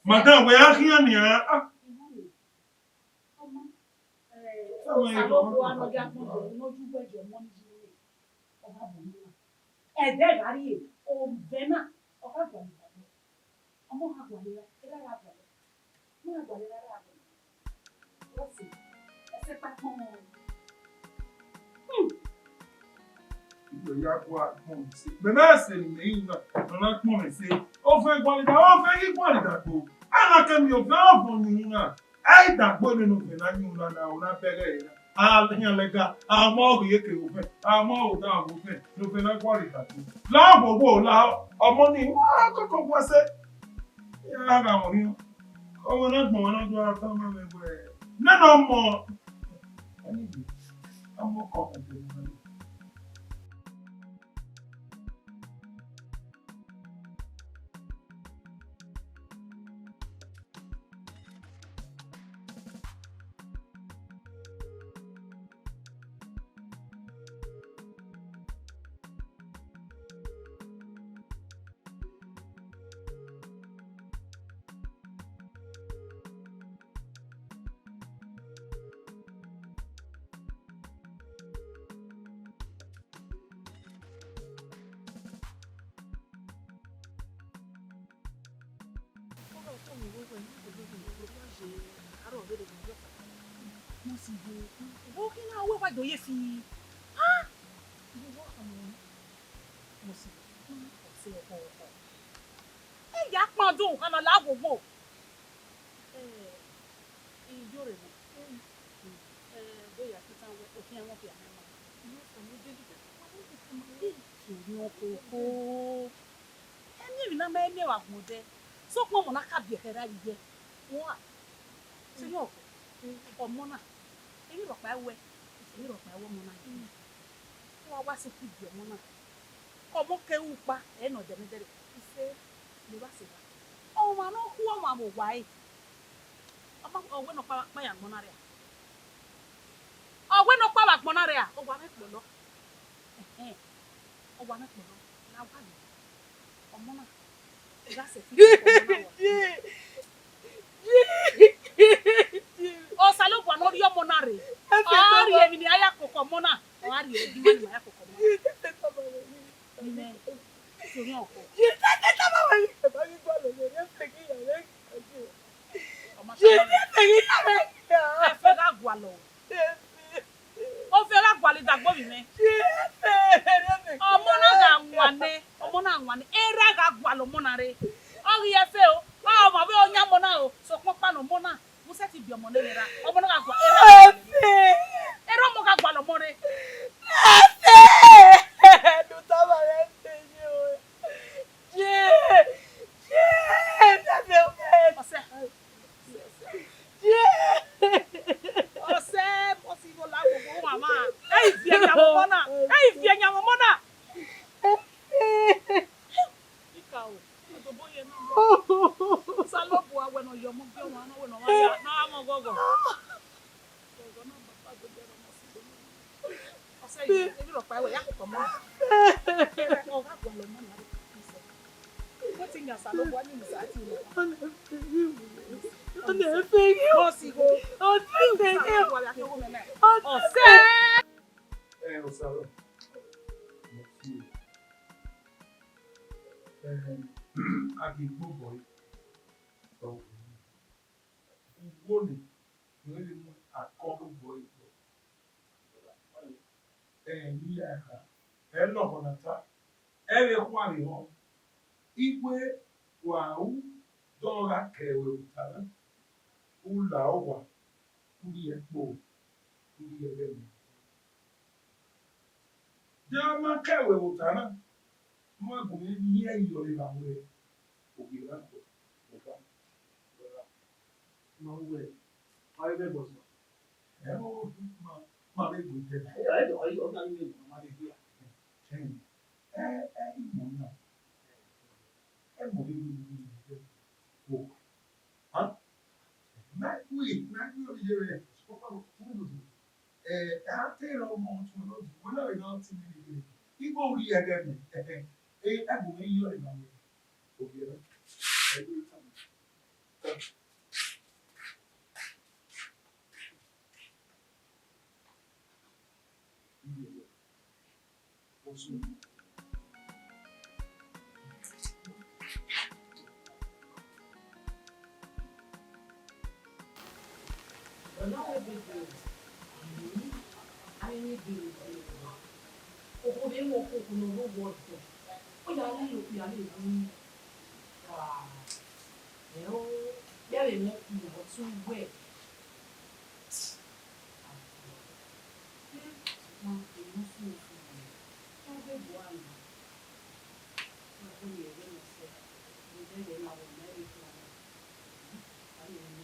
Madam, we are here near. Benard say me na pon me say o fe gbonida ko ana ke mi o fe o ni na ai da gbo nínú Benard ni na una pere ira a yan lega a mo o ye ke o fe a mo o da o fe no Benard gbonida ko la gbogbo la ọmọ ni koko bo se ya ga mo ni o na gbon na do ata mo me gbe na no mo ani bi amo ko ko so kwa mona ka bi hera ye wo a so yo ko mona e ro pa we mona wo wa se ku bi mona ko mo ke u pa e no de me dere ise le wa se o ma no ku o ma bo wa e o we no pa ya mona re o we no pa ba mona re o wa me polo o wa me polo na wa ni o mona o salo kwa no rio monare o rie ni aya kokko mona o rie di mani aya kokko mona ni me so ni oko ta ba wa ni ba ni gbo lo ni fe ki ya le o ma se e fe ga gwa lo o fe ga gwa le dagbo mi me o mona nwane era ga gwa lo monare o rie fe o ma be onya mona o so pon pa no mona mo se ti bi omo nera omo na gwa era mo ga gwa lo more do ta ba re te ni o ta be o se possible la go mama ei fi enya mona ikao to boye no salobu awe no yo mo bi won no we no wa na mo gogo na papa do jero mo si o se e ro pa we ya ko mo o ga gwa lo mo na ko tinga salobu ani mi sa ti lo on fake you Omosigho on fake you o se o salo Agigbo boy. So, Ugoni, really a common boy. And no one attack. Every one home. Igwe wau dola kewe utala. Ula owa. Uli ekbo. Uli ebemi. Jama kewe utala. Mwa gumi niye yori na mwe. Ogira ko. Ofa. No way. I be boss. Ma be gute. I na ni ma de dia. Chen. Imona. Mo bi ni. Ko. Ha? Na we na Nigeria. I tell you more to know when I don't see the people we are getting. I go in your name. Okay. Another big deal. I need to oko be mo ko ko no ro wo so. O ya le lo ya le bu. Ah. E o be be mo ku mo tun we. Ma ko mo fu fu. O be bo ala. Ma ko ye be mo se. Ni de le la wo me ri ko. Ani ni.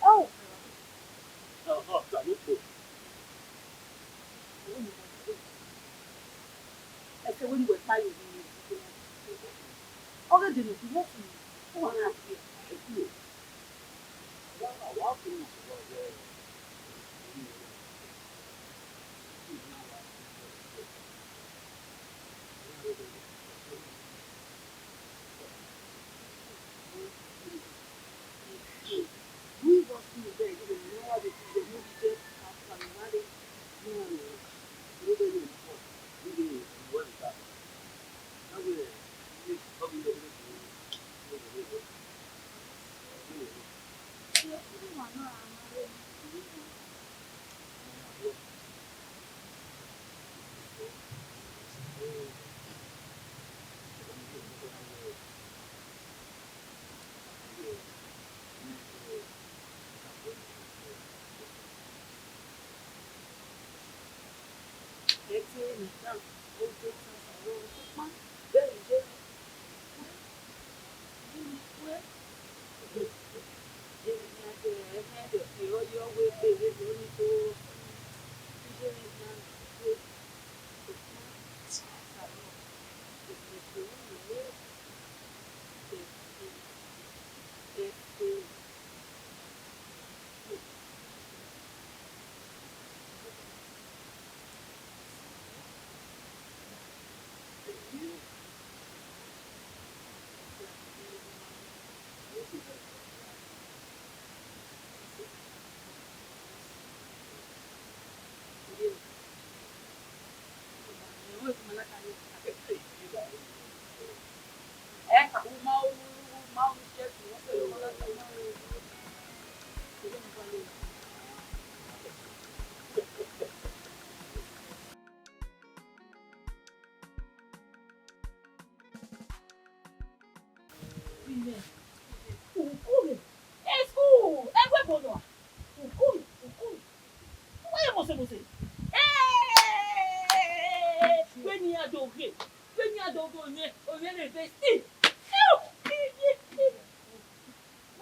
Oh, I said when you were tired, other than if you want to, oh, I'm happy. We was in the bed, you know how they do the movie just after marriage. Ukumi. Esku. Egwe bono. Ukumi. Why must say? Eh! When you are doing, when you are doing, or when you face it.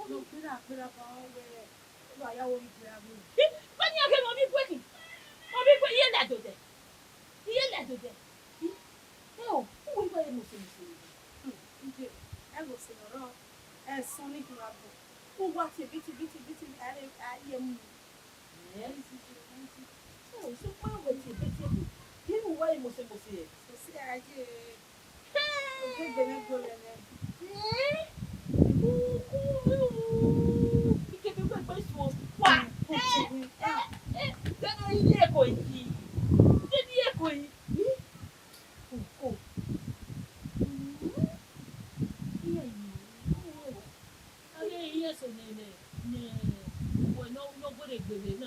No, pera pa we. Wa ya wo ipera mi. When you are going to be quick, you let do that. You let do that. No, who will you must say? Nje, e go se oro. E son ni kura bo. Who wa ti biti are mu. Yes. Oh, so why would you be able? You why must say? So si aje. Oge bene go le ne. Ike bi gbe gbe so wa. Tẹ́lẹ̀ ilé ẹ̀kọ́ yìí. Ilé ẹ̀kọ́ yìí. Oh. Ayé iye so ne. Wo no go de gbele.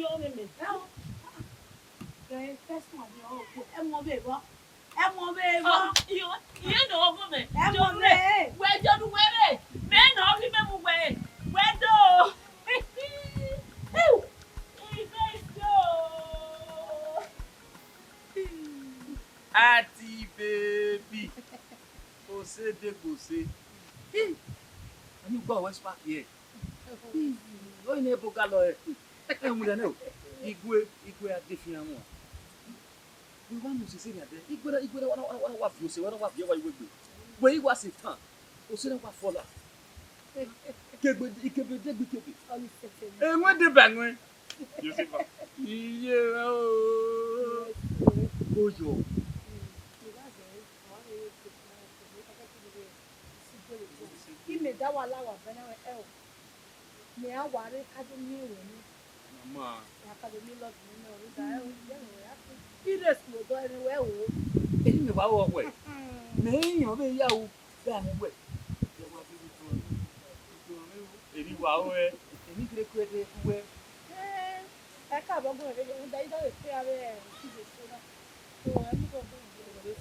yo me me. First one, You know woman. Ẹ mọ Don't bẹ́ẹ̀. where do where? Men no give me where. Where do? Ati baby. Ose de gose. And you go West Park here. Go in Eboka lo e. We know. Igwe adefia mo. We want to see that. Igwe wa fi ose, wa fi wa igwe. We wa se tan. Ose na wa fola. Ikebe degbe. E won de banwe. You see ba. Iye o. Ojo. Ime da wà láwà bẹ́ẹ̀ ẹ o. Ní àwárí academy ìwé ní. Mama. Academy lọ́dún nínú oríta ẹ̀ o. Yẹ́n ìwé á fi. Ìrè sùn lọ́dọ̀ ẹni wẹ́ o. Èyí mi wá wọ̀ wẹ̀. Mẹ́yìn ọ̀bẹ yà o. Bẹ́ẹ̀ ni wẹ̀. Èmi wà ó ẹ. Èmi kiri kúrẹ́ dé wẹ̀. Ẹ káàbọ̀ gbọ́dọ̀ lé ń da ìdá lè fẹ́ ara ẹ̀ ṣíṣe ṣe náà. O ẹ mú bọ̀ fún ìgbẹ́.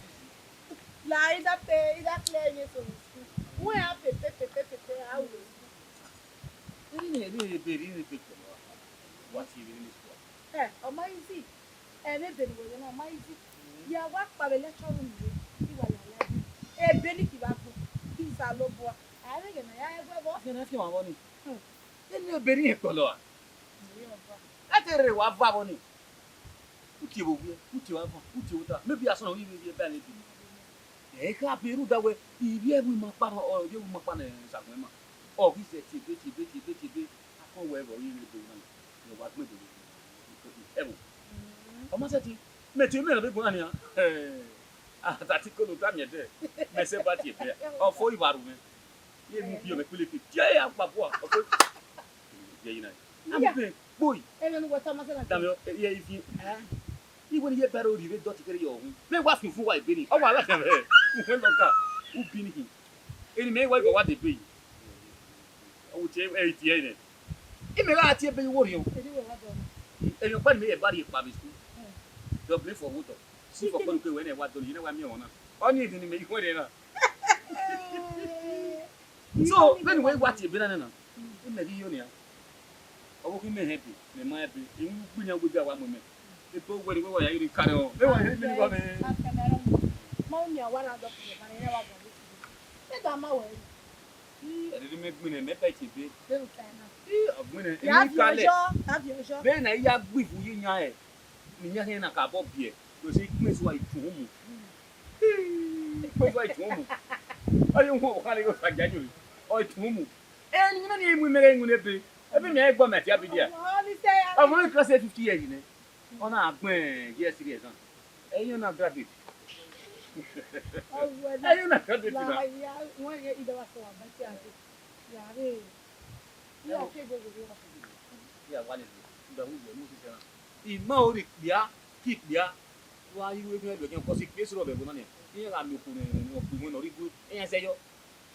La ìdá kílẹ̀ ẹ̀yẹ sọ̀rọ̀ sí. Wọ́n yà pèpè àwòrán. Èyí ni èbèrè ní pèpè lọ. Wá sí ìrírí ní sùpọ̀. Ọmọ yìí sì ẹ̀ẹ́dẹ̀bẹ̀rẹ̀ wọ̀nyẹ náà ọmọ yìí sì. Yà wá pàrọ̀ lẹ́tọ́rù nìyẹn. Ìwà làlẹ́ bí. Ebe ní kìbá fún. Kí n sá ló bu wa. Àárẹ̀ yẹn náà yà ẹgbẹ́ bọ́. Ṣé fi wọn bọ́ ni? Èyí ni èbèrè yẹn pọ̀ lọ wa. Láti rè wá bá bọ́ ni. Kùtì wò wíyẹ, kùtì wà fún, kùtì wò ta. Mébí asọ̀nà wíwí wíyẹ bẹ́ẹ̀ ni bìí. Eka beru dawe ibi ebu makpa o ibi ebu makpa na sakwe ma o ki se tibe akon we bo yin do na no wa gbe do ebu o ma se ti me ti me na be gbon ani ta ti ko lo ta mi de me se ba ti be o fo ibaru me ye mu bi o me pele ke je ya pa bo o fo ye yin na am be boy Ẹ̀yẹ ni wọ́n sọ ọmọ sẹ́nà. dami ye ifi Iwe ni ye baro ri re dot kere yo hu. Me wa fun wa ibe ni. O wa la kan be. Mo lo ka. U bi ni. Eni me wa go wa de be. O che e ti e ni. I me la ti e be wo ri o. Èdè wọ̀ wá dọ̀. E yo pa ni me e ba ri pa bi school. Do play for motor. Si for kon ko we na wa do ni na wa mi won na. O ni ni me i ko de na. So, when we wa ti be na na. I me ri yo ni a. O ko me happy. Me ma happy. I mu gbunya go bi awa mo me. People where we were you carry on. They were really going. Mom, you are one of the people. I never got this. Let them away. I didn't make me a pet. They will sign up. Of winning. Have your job. Have your job. Then I have with you in your head. In your hand, a cup of beer. You see, Miss White to whom? Miss White to whom? I don't know how to go for January. Or to whom? And you know, we may win a bit. Every man got my happy dear. I'm only class 50 years in it. On a point, yes, it is. And you're not graduate. And you're not graduate. One year, either was one, but yeah, yeah, one is the movie. Maori, yeah, keep there. Why you will be because it pays over money. Here I'm looking or good. And I say,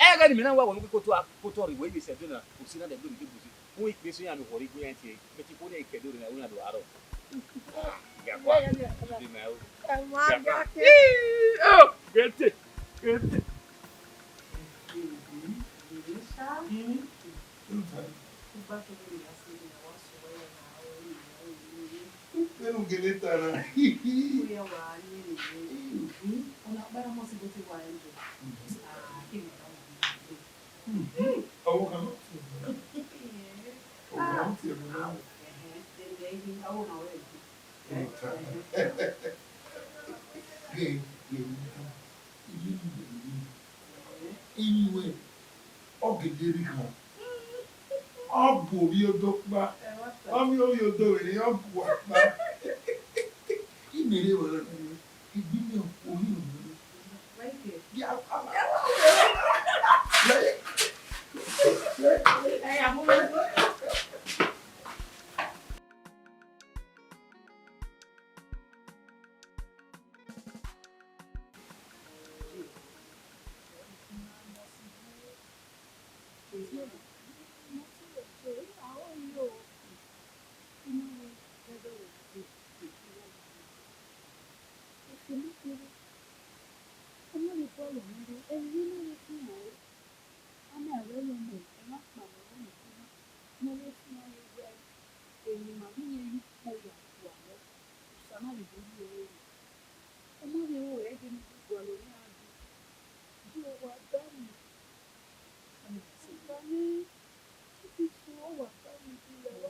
I got me now when we go to a photo where we said, dinner, who see that they're going to do. We place you and what we can say, but you put a do in a window. Oh, get it. Anyway, ọ̀gẹ̀dẹ̀ kan ọ̀bù orí odò pa ọmọ orí odò rẹ̀ ọ̀bù ọ̀pá ìmèrè wọ̀rọ̀ ìgbìmọ̀ orí òmìnira yà pa sana le do yo. Ọmọ mi o e de ni gbogbo lo ni adu. Ju wa da mi. Ani ti ba ni ti so wa da mi ti le lo.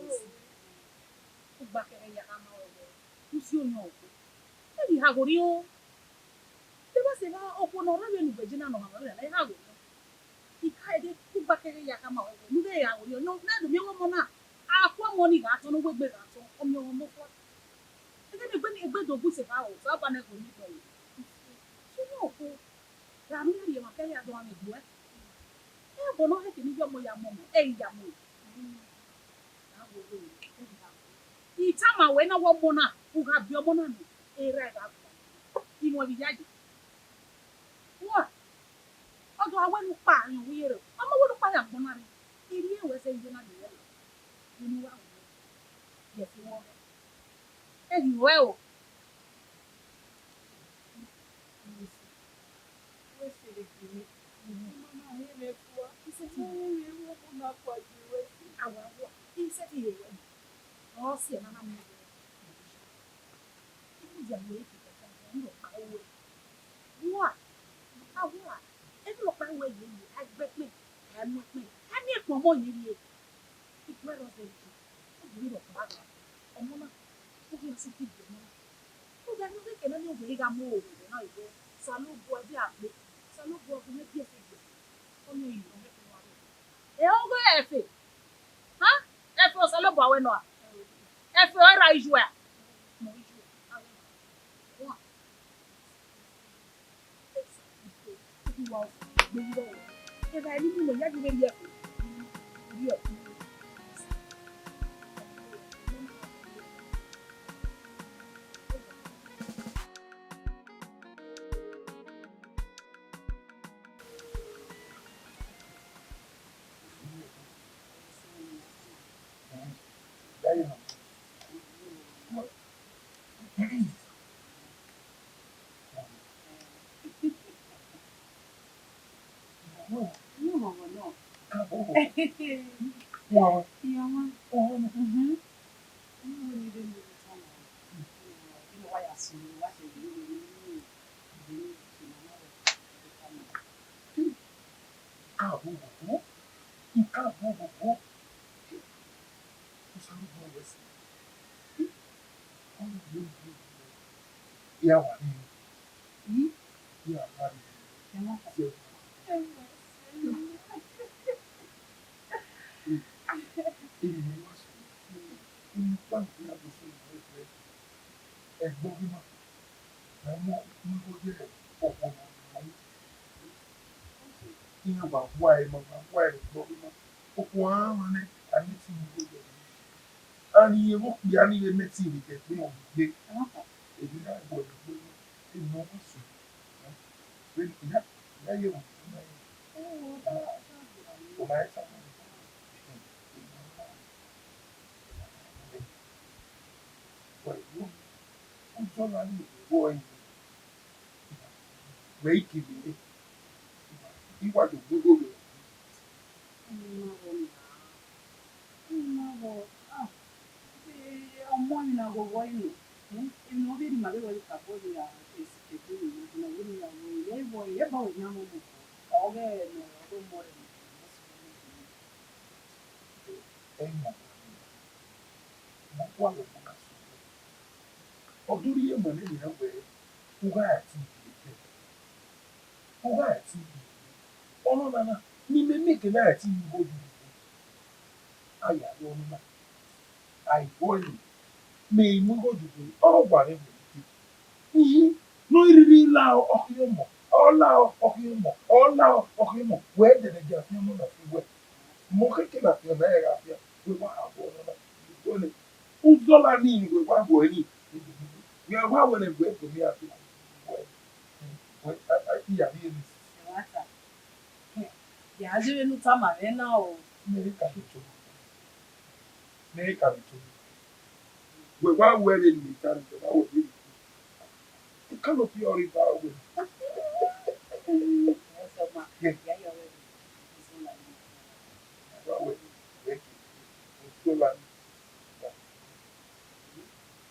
O gba kere ya ka ma o le. Ku si o yan o. E di ha go ri o. Te ba se ba o ko no ra le nu beji na no ma le ha go. Ika ede ku gba kere ya ka ma o. Nu de ya go ri o. No na do mi wo mo na. Akwa mo ni ga to no gbegbe ga to. O mi o mo fo. Egbe do bu se ba o. Sa ba na go ni do. So no ko. Ra mi ri ma kere ya do ami du e. E bo no he ke ni yo mo ya mo mo. E ya mo. Na go do. Ita ma we na wo mo na. U ga bi o mo na ni. E ra ga. Imo bi jaji. Wa. Odo awe nu pa yan wi re. Omo wo nu pa ya mo na ri. Iri e we se nje na ni re. Ni wa. Yes, you want. Anyway,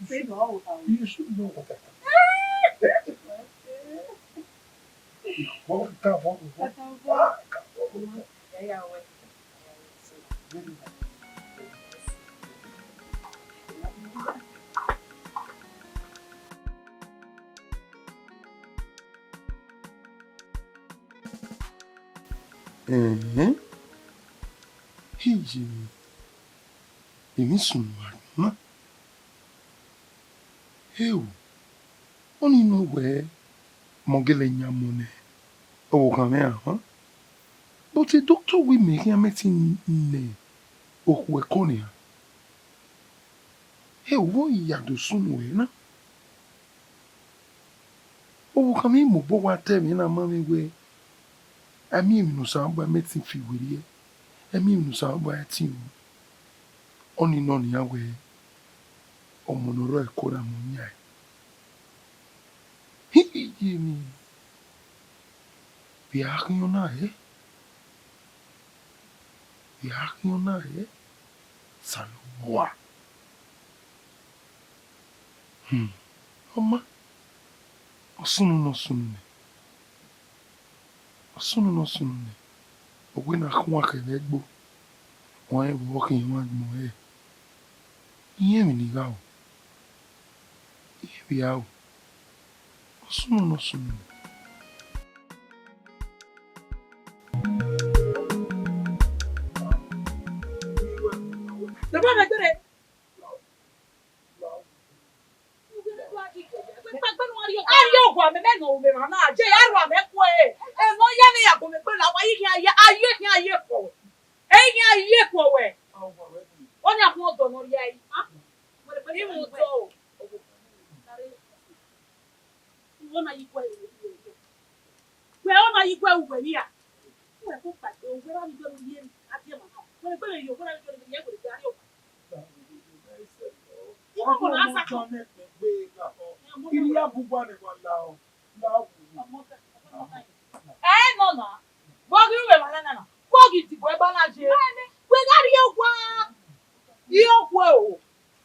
You should know what I Hiji, èmi sùn wà. Heu, only know where Mogele Nyamone. Oh, come here, huh? But a doctor will make him medicine in Okwekonia. Hey, what you do soon, we na? Oh, come in, Mobo, what tell me, na mammy way. I mean, no sound by medicine fee with ye. I mean, no sound by a team. Only none your way. Oh, Monoroy Koda Munya. He, Jimmy. Be acting on eh? Be acting on eh? Salwa. Oma. Osunu no sunu. Osunu no sunu. Ogwe na kwa kebegbo. Wọ́n ẹ̀ wọ́ọ̀kì yẹn máa gbọ̀n ẹ̀. Ìyẹn mi nìga o. Ìyẹn bí a o. Osunu no sunu. Bàbá mi gbére. Ayé ògùn àmì mẹ́nu òmìnira náà jẹ́ àrùn àmì ẹ̀kọ́ ẹ̀. Ẹ̀mọ́ yá ni àgùn mi pé làwọn ayé kọ̀ wẹ̀. Ẹ̀yin ayé kọ̀ wẹ̀. Wọ́n ní àwọn ọ̀dọ́ náà rí ayé. Ìmú tó o. Wọ́n máa yí kọ́ ẹ̀ wẹ̀ wọ́n máa yí kọ́ ẹ̀ wẹ̀ níyà. Wọ́n ẹ̀kọ́ pàṣẹ òwe wá ní gbẹ́rù yé àti ẹ̀mọ̀ náà. Wọ́n ní gbẹ́rù yóò wọ́n ní gbẹ́rù yẹn kò lè darí òkú. Ìwọ́n kò náà sàkọ́. Ilé àbúgbò ni wọ́n la ọ́. Nọ na. Bọ́ọ̀gì ń wẹ̀ wà lánàá nà. Bọ́ọ̀gì ìdìbò ẹ̀ bá náà jẹ. Gbẹ̀gàrí yóò wá. Yóò wẹ̀ o.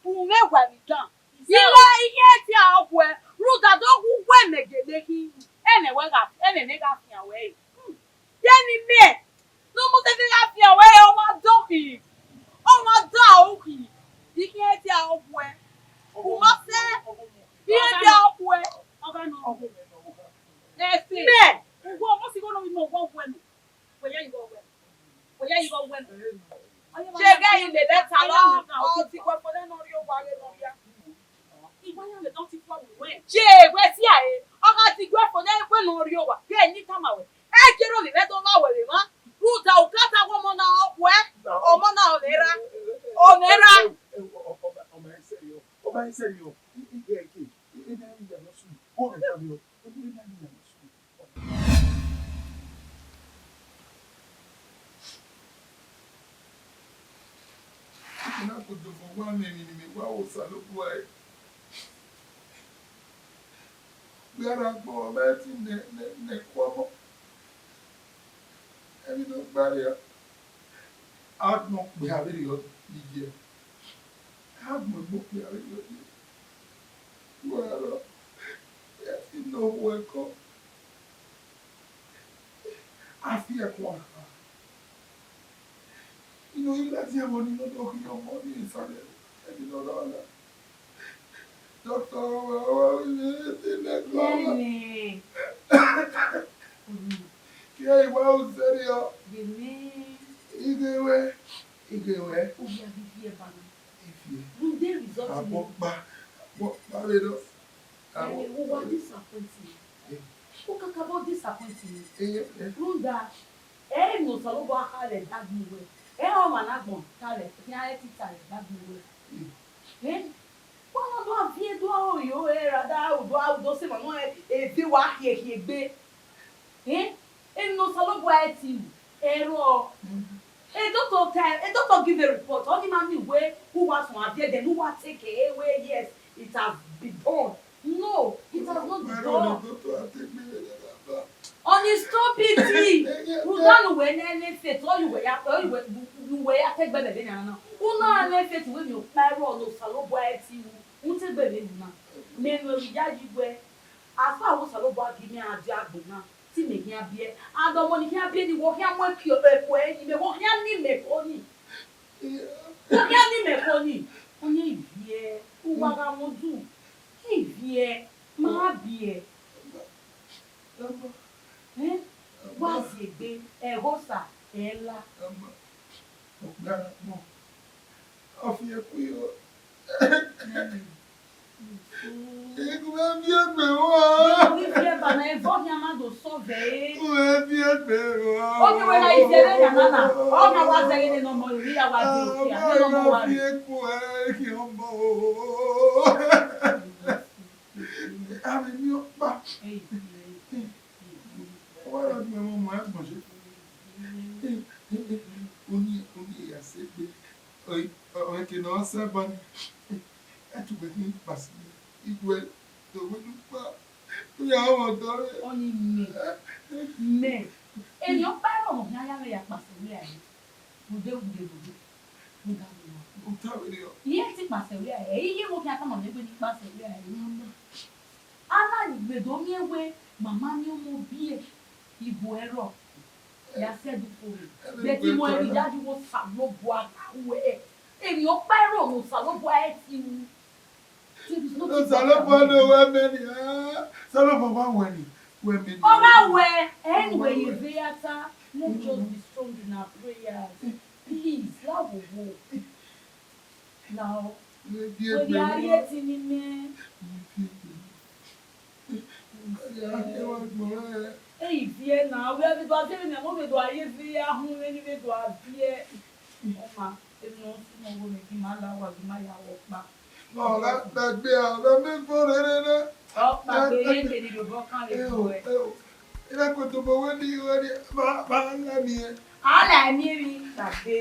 Fún mẹ́wàá nìkan. Ilé ihe ti a ọkụ ẹ. Rúdà tó kú wẹ̀ mẹ̀gẹ̀dẹ̀ kí. Ẹnẹ̀ ká fi àwẹ̀ yìí. Yẹ́nì mẹ́. Ní mo tẹ́tẹ́ ká fi àwẹ̀ yìí, ọmọ dọ́kì. Ọmọ dọ́ àwòkì. Ihe ti a ọkụ ẹ. Kùmọ́ sẹ́. Ihe ti a ọkụ ẹ. Ọ̀gá nọ. Ẹ̀sìn. Mẹ́. Ugbo Omosigho no imo gwo gwenu. Weye you go wen. Weye you go wen. Chege in the letter law. O ti gwo for no ri o wa re no ya. Iwa ya me don ti fo we wen. Je we si aye. O ka ti gwo for na pe no ri o wa. Ke ni kama we. E jero le do la we re ma. Ruta o kata wo mo na okwe. O mo na onera. Onera. Ọba ẹ sẹ́yìn o. Ìgbẹ́ ẹ̀kẹ́. Ìgbẹ́ ẹ̀yìn ìyàwó sùn. Ó rẹ̀ tàbí o. Ina kudu for one minute, wa o salo boy. We are go about in the kwamo. Every no barrier. Out no we have it your year. Have my book we have it your year. Well, yes, you know welcome. I fear one. You know, you let your money not talking your money inside it. And you know that. Doctor, in that Jenny. Yeah, well, serious. Benin. Igewe. Obi abifie ba no. Ifie. We dey result in. What we do? And we were disappointed. Who talk about disappointing? Runda. No salo bo akale dagmuwe. O managbon kale. Kian etita dagmuwe. Wọ́n lọ bí ẹ̀dọ́ òyò ẹ̀rọ̀dá òdò sí mọ̀mọ́ ẹ̀bí wà kìẹ̀kìẹ̀gbé. Ẹnu sọlọ́gbọ̀ ẹ̀ ti ẹ̀rọ. A doctor give a report. All the man wey who was one there, then who was take away, yes, it has been done. No, it has not been done. On his stupidity. You don't know any faith. All you were take by the dinner now. Who know any faith when you marry or no salobo eti. Who take by lè nà nínú ìyá yìí wẹ afọ àwọn sàlọ́bọ̀ àgbẹ̀ ní adé àgbẹ̀ náà tí mi kí á bí ẹ àdọ̀mọ́ ni kí á bí ẹ ni wọ́n kí á mú ẹ̀kọ́ ẹ̀yìn mi wọ́n kí á ní mẹ́kọ́ ni wọ́n kí á ní mẹ́kọ́ ni wọ́n ní ìbí ẹ kó wá ra wọn dùn ìbí ẹ máa bí ẹ wá sí ègbé ẹ̀hósà ẹ̀ẹ́lá. Ọ̀fìn ẹ̀kú yìí o. Ego é minha beoa. Ni vie bana e vo mi amado so ve. O é minha beoa. O que wena izere na nana. O na wa zere ni no mo ri ya wa ti o ya. No mo wa. Ego é que amo. Ave mi opa. Ora minha mamãe manje. Oni ya sebe. Oi que nossa ban. É tu bem passa. Igual do mundo pa. Tu ya o dore. Oni me. Ele o pa no ya ya le ya passa le aí. Mude. Muda mo. O tá vendo? Iye ti passa le aí. Iye mo ki ata mo le gbe ni passa le aí. Ana igbedo mi ewe mama ni o mo bi e. Ibo ero. Ya se du ko. Be ti mo ri daju wo sa lo bo akawe e. Èmi ò pẹ́rò mo sàlọ́bọ̀ ẹ̀ ti wù. Sàlọ́bọ̀ ló wẹ́ mẹ́ni. Sàlọ́bọ̀ bá wẹ̀ ni. Ọba wẹ̀ anyway you theatre. Let's just be strong in our prayers. Please, láwo wo. Now, orí ayé ti ní mẹ́. Èyí fi ẹ̀ náà wíwá bí tó a ṣe ní àwọn òbèdò ayé fi ahun ẹni bí tó a bí ẹ̀. Ọma. No wo me ma la wa ma ya wo pa. No, la gbé àwọn mi fo rere. O pa pe yen de ni bo kan le bo e. Ila ko to bo we ni ba la mi e. Ala mi ri tàbí.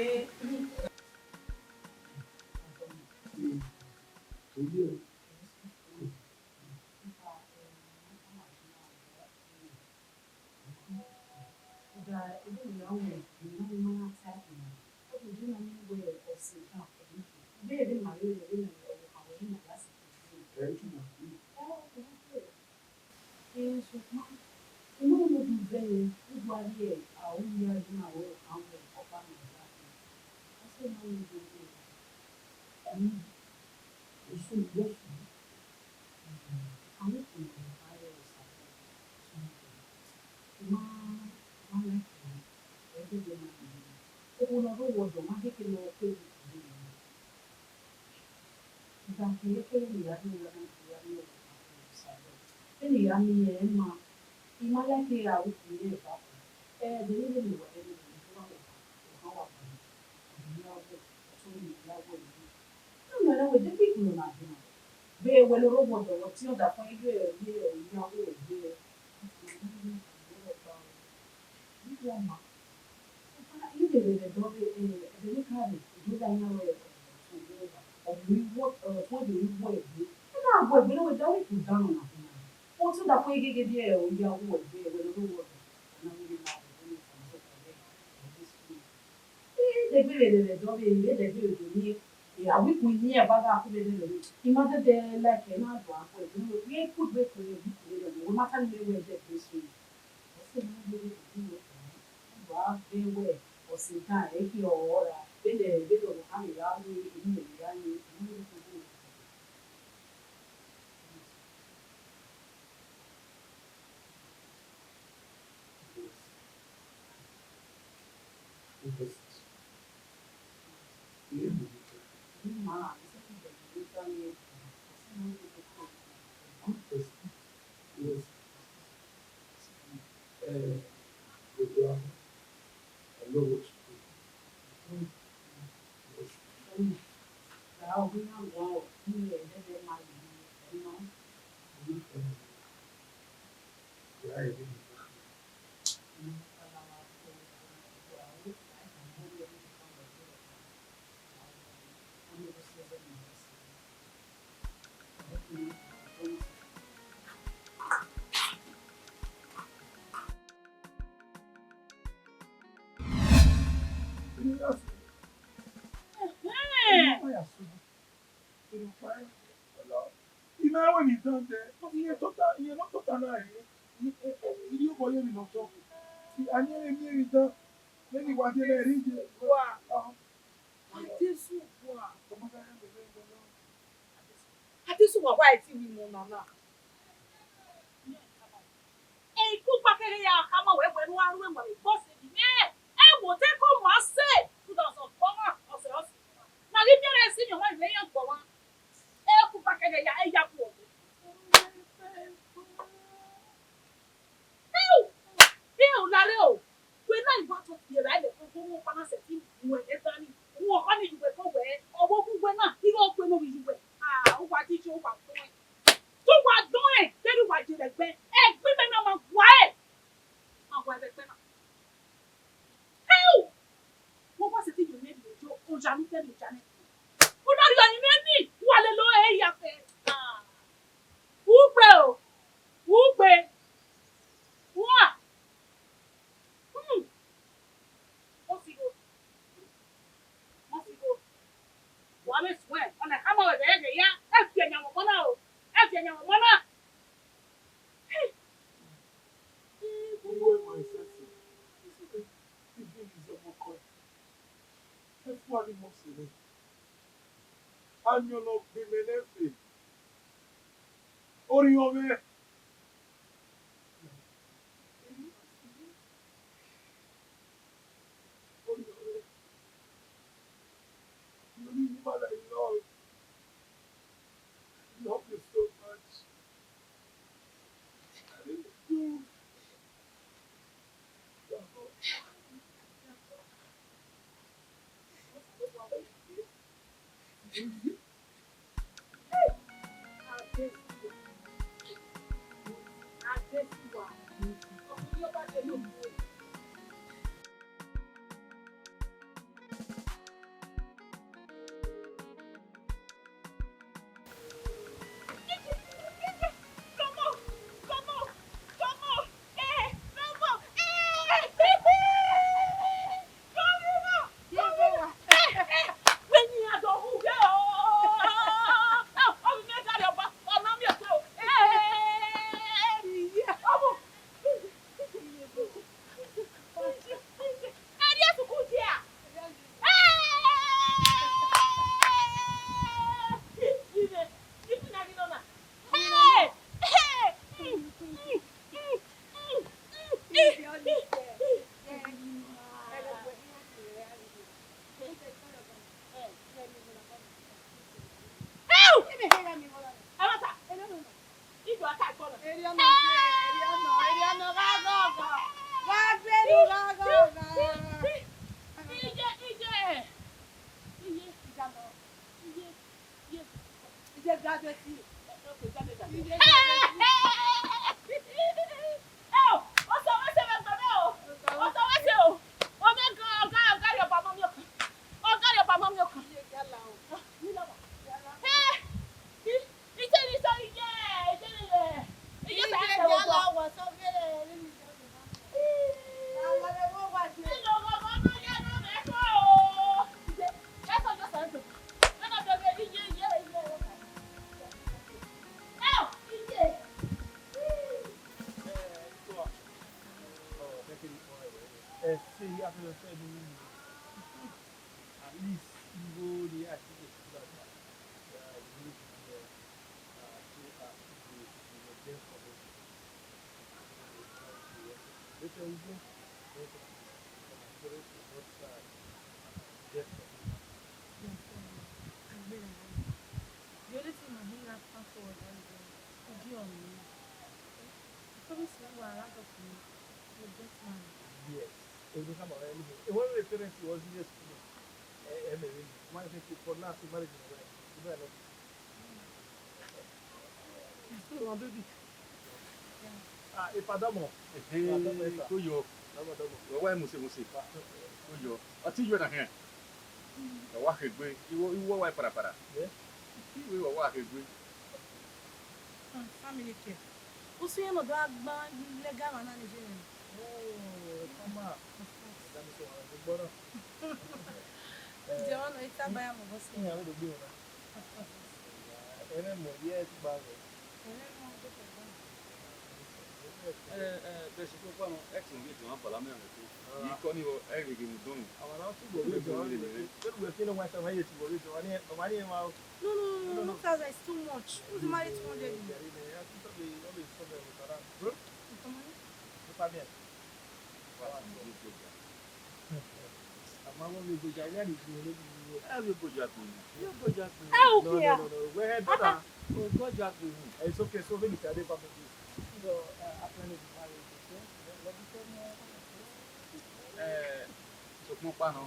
Ina when he done there, but he not total now. He you boy you not talk. See, I near it done. Maybe what they read. Wow. Adesu wa. Adesu wa why ti mi mo na. Ikú pakere ya kama we we no aru mo boss di me. E wo te ko ma se 2004 ose ose. Na li bere si mi wa le yan gbo wa. E ku pakere ya e ya ku o. Ew lale o. We na iwa to ti ra le ko mo pa na se ti mu e tani. Wo ko ni juwe ko we. Owo ku we na. Iro pe no bi juwe. Ah, o wa ti o wa fun e. To wa don e, te ri wa jile gbe. E gbe me na ma gwa e. Ma gwa e pe na. Ew. Mo pa se ti yo me bi jo. O ja mi te mi ja ne. O na ri ani me ni. Wa le lo e ya pe. Ah. Ugbe o. Ugbe. Wa. Omosigho. Omosigho. Wa me swear. Ona kama we be ya. E fi enya mo na o. E fi enya mo na. Hey. Anyway, my sense. The game is a more that's why we must say. And you know, the menefe. Oriome. Oriome. You need more than love. Love you so much. I really do. Adesu wa. Ọkùnrin ọba ṣe ló mú o. At least you go the actually The only thing I think I've come forward is you on me. Promise me you are around of me. You'll get married. yes. It will come around. One of the parents was just one of the for now to marry Ipadamo. Kuyo. Why must you say? Kuyo. I think you're not here. The walk away. You were white para. We were walking away. Family care. Also, you know, dog man, legal and Nigerian. Oh, come on. Jerron, it's a buy a boss. Yeah, what do you No, 1,000 is too much. Who's married 200? It's okay, so when you can never so mo pa no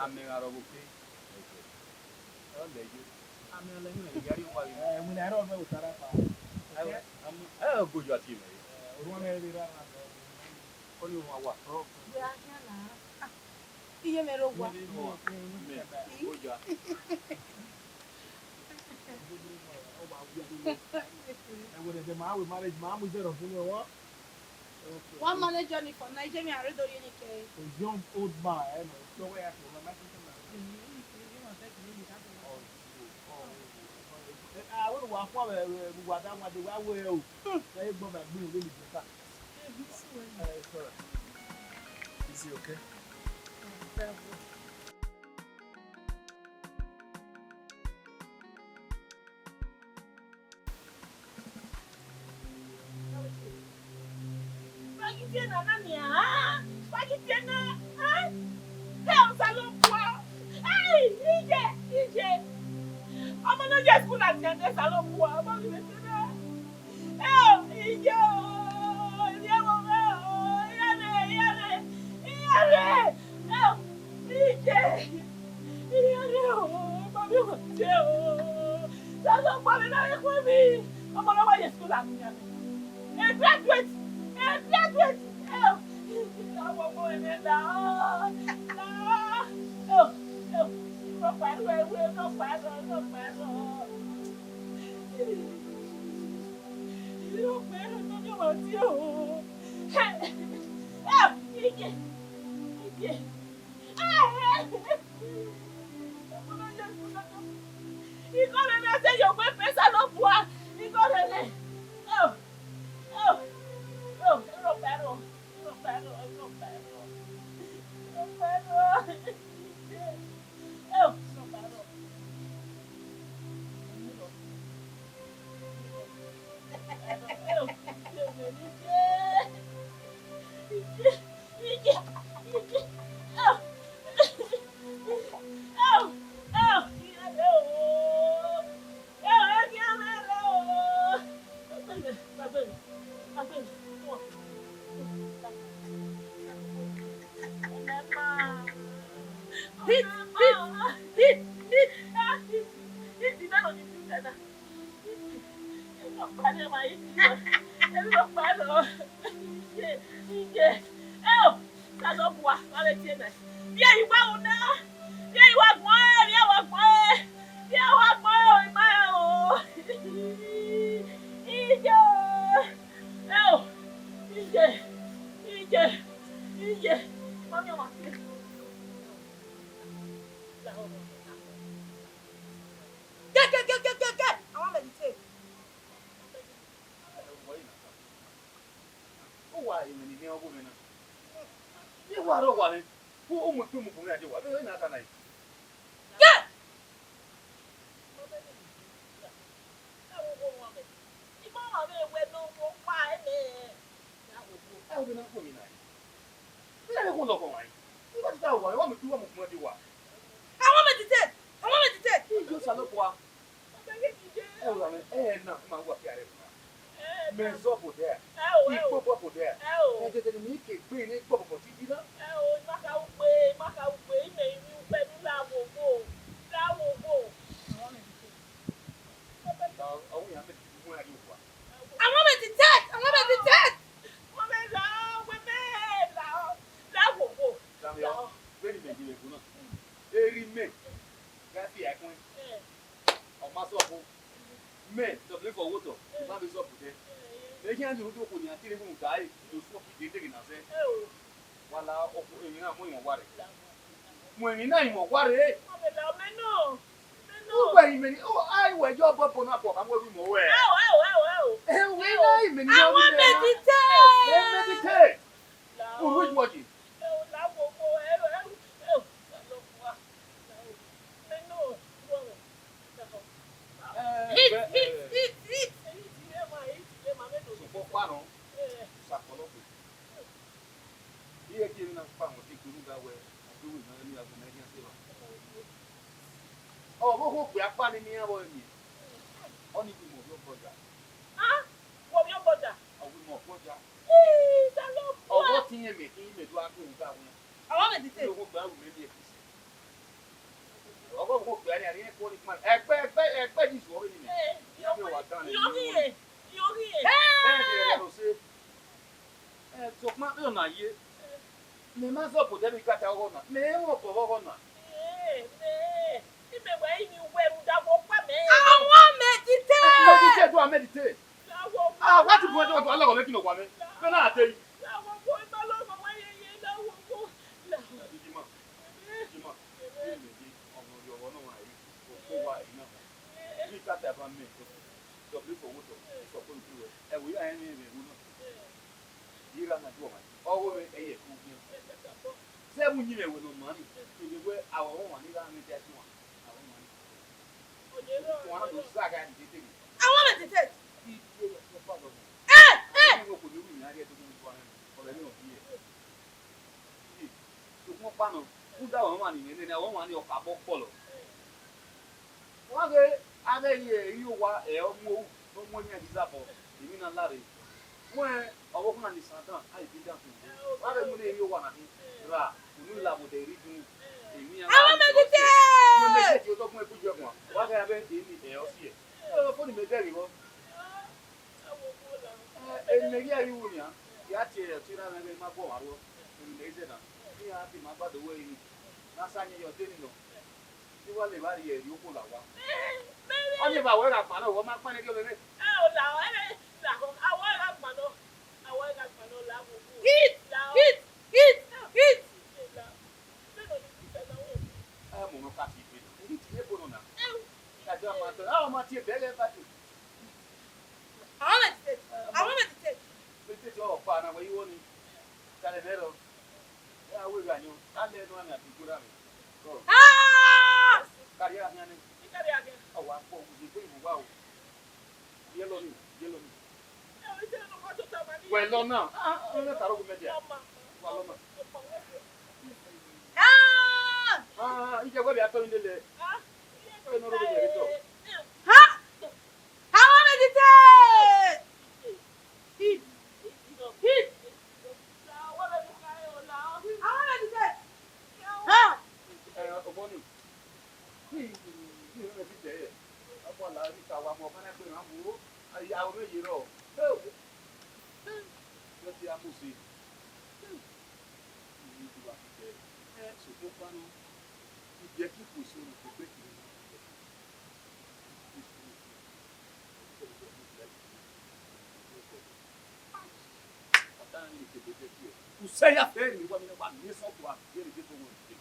ame aro bo pe o le ju ame le ni yari o wa ni mo na ro me utara pa gojo ati me o won me ri ra ko ni wa wa Iye mere ụgwọ. gojo One manage journey for Nigeria and Redo Unike. a young old man, so where I want to walk over what I want to wear. They go back being really good. Is he okay? Who are you many? Oh, I wear your bubble up. I'm going to wear. And when I mean, I want meditate. Who is watching? Oh, who we are finding me about me? Only we move your brother. From your border. I will not put that. Oh, What thing you make? You may do after that one. I want to say. You hope that will make it. I hope that I didn't call it man. Expect this already. You're here. So, my own idea. Me must up with every cat I want. Me won't for one. I want meditate. What you want to allow making a woman? Then I tell you. Well, no, I'm not a woman. You can go back to the say a thing, what you want, this of one, really get over it.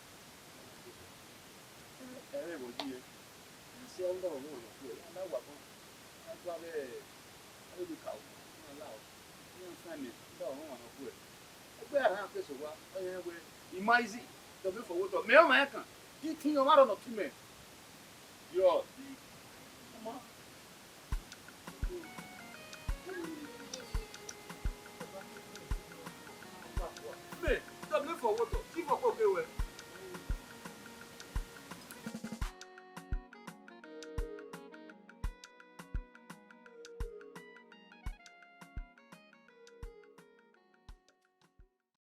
Everyone here, you see, I'm going to go. I know what I'm going to cow. Allow. You understand me? Don't want to quit. Where I have this over, I have in my easy. The before what the mailman can. You think you're not on a 2 men. You're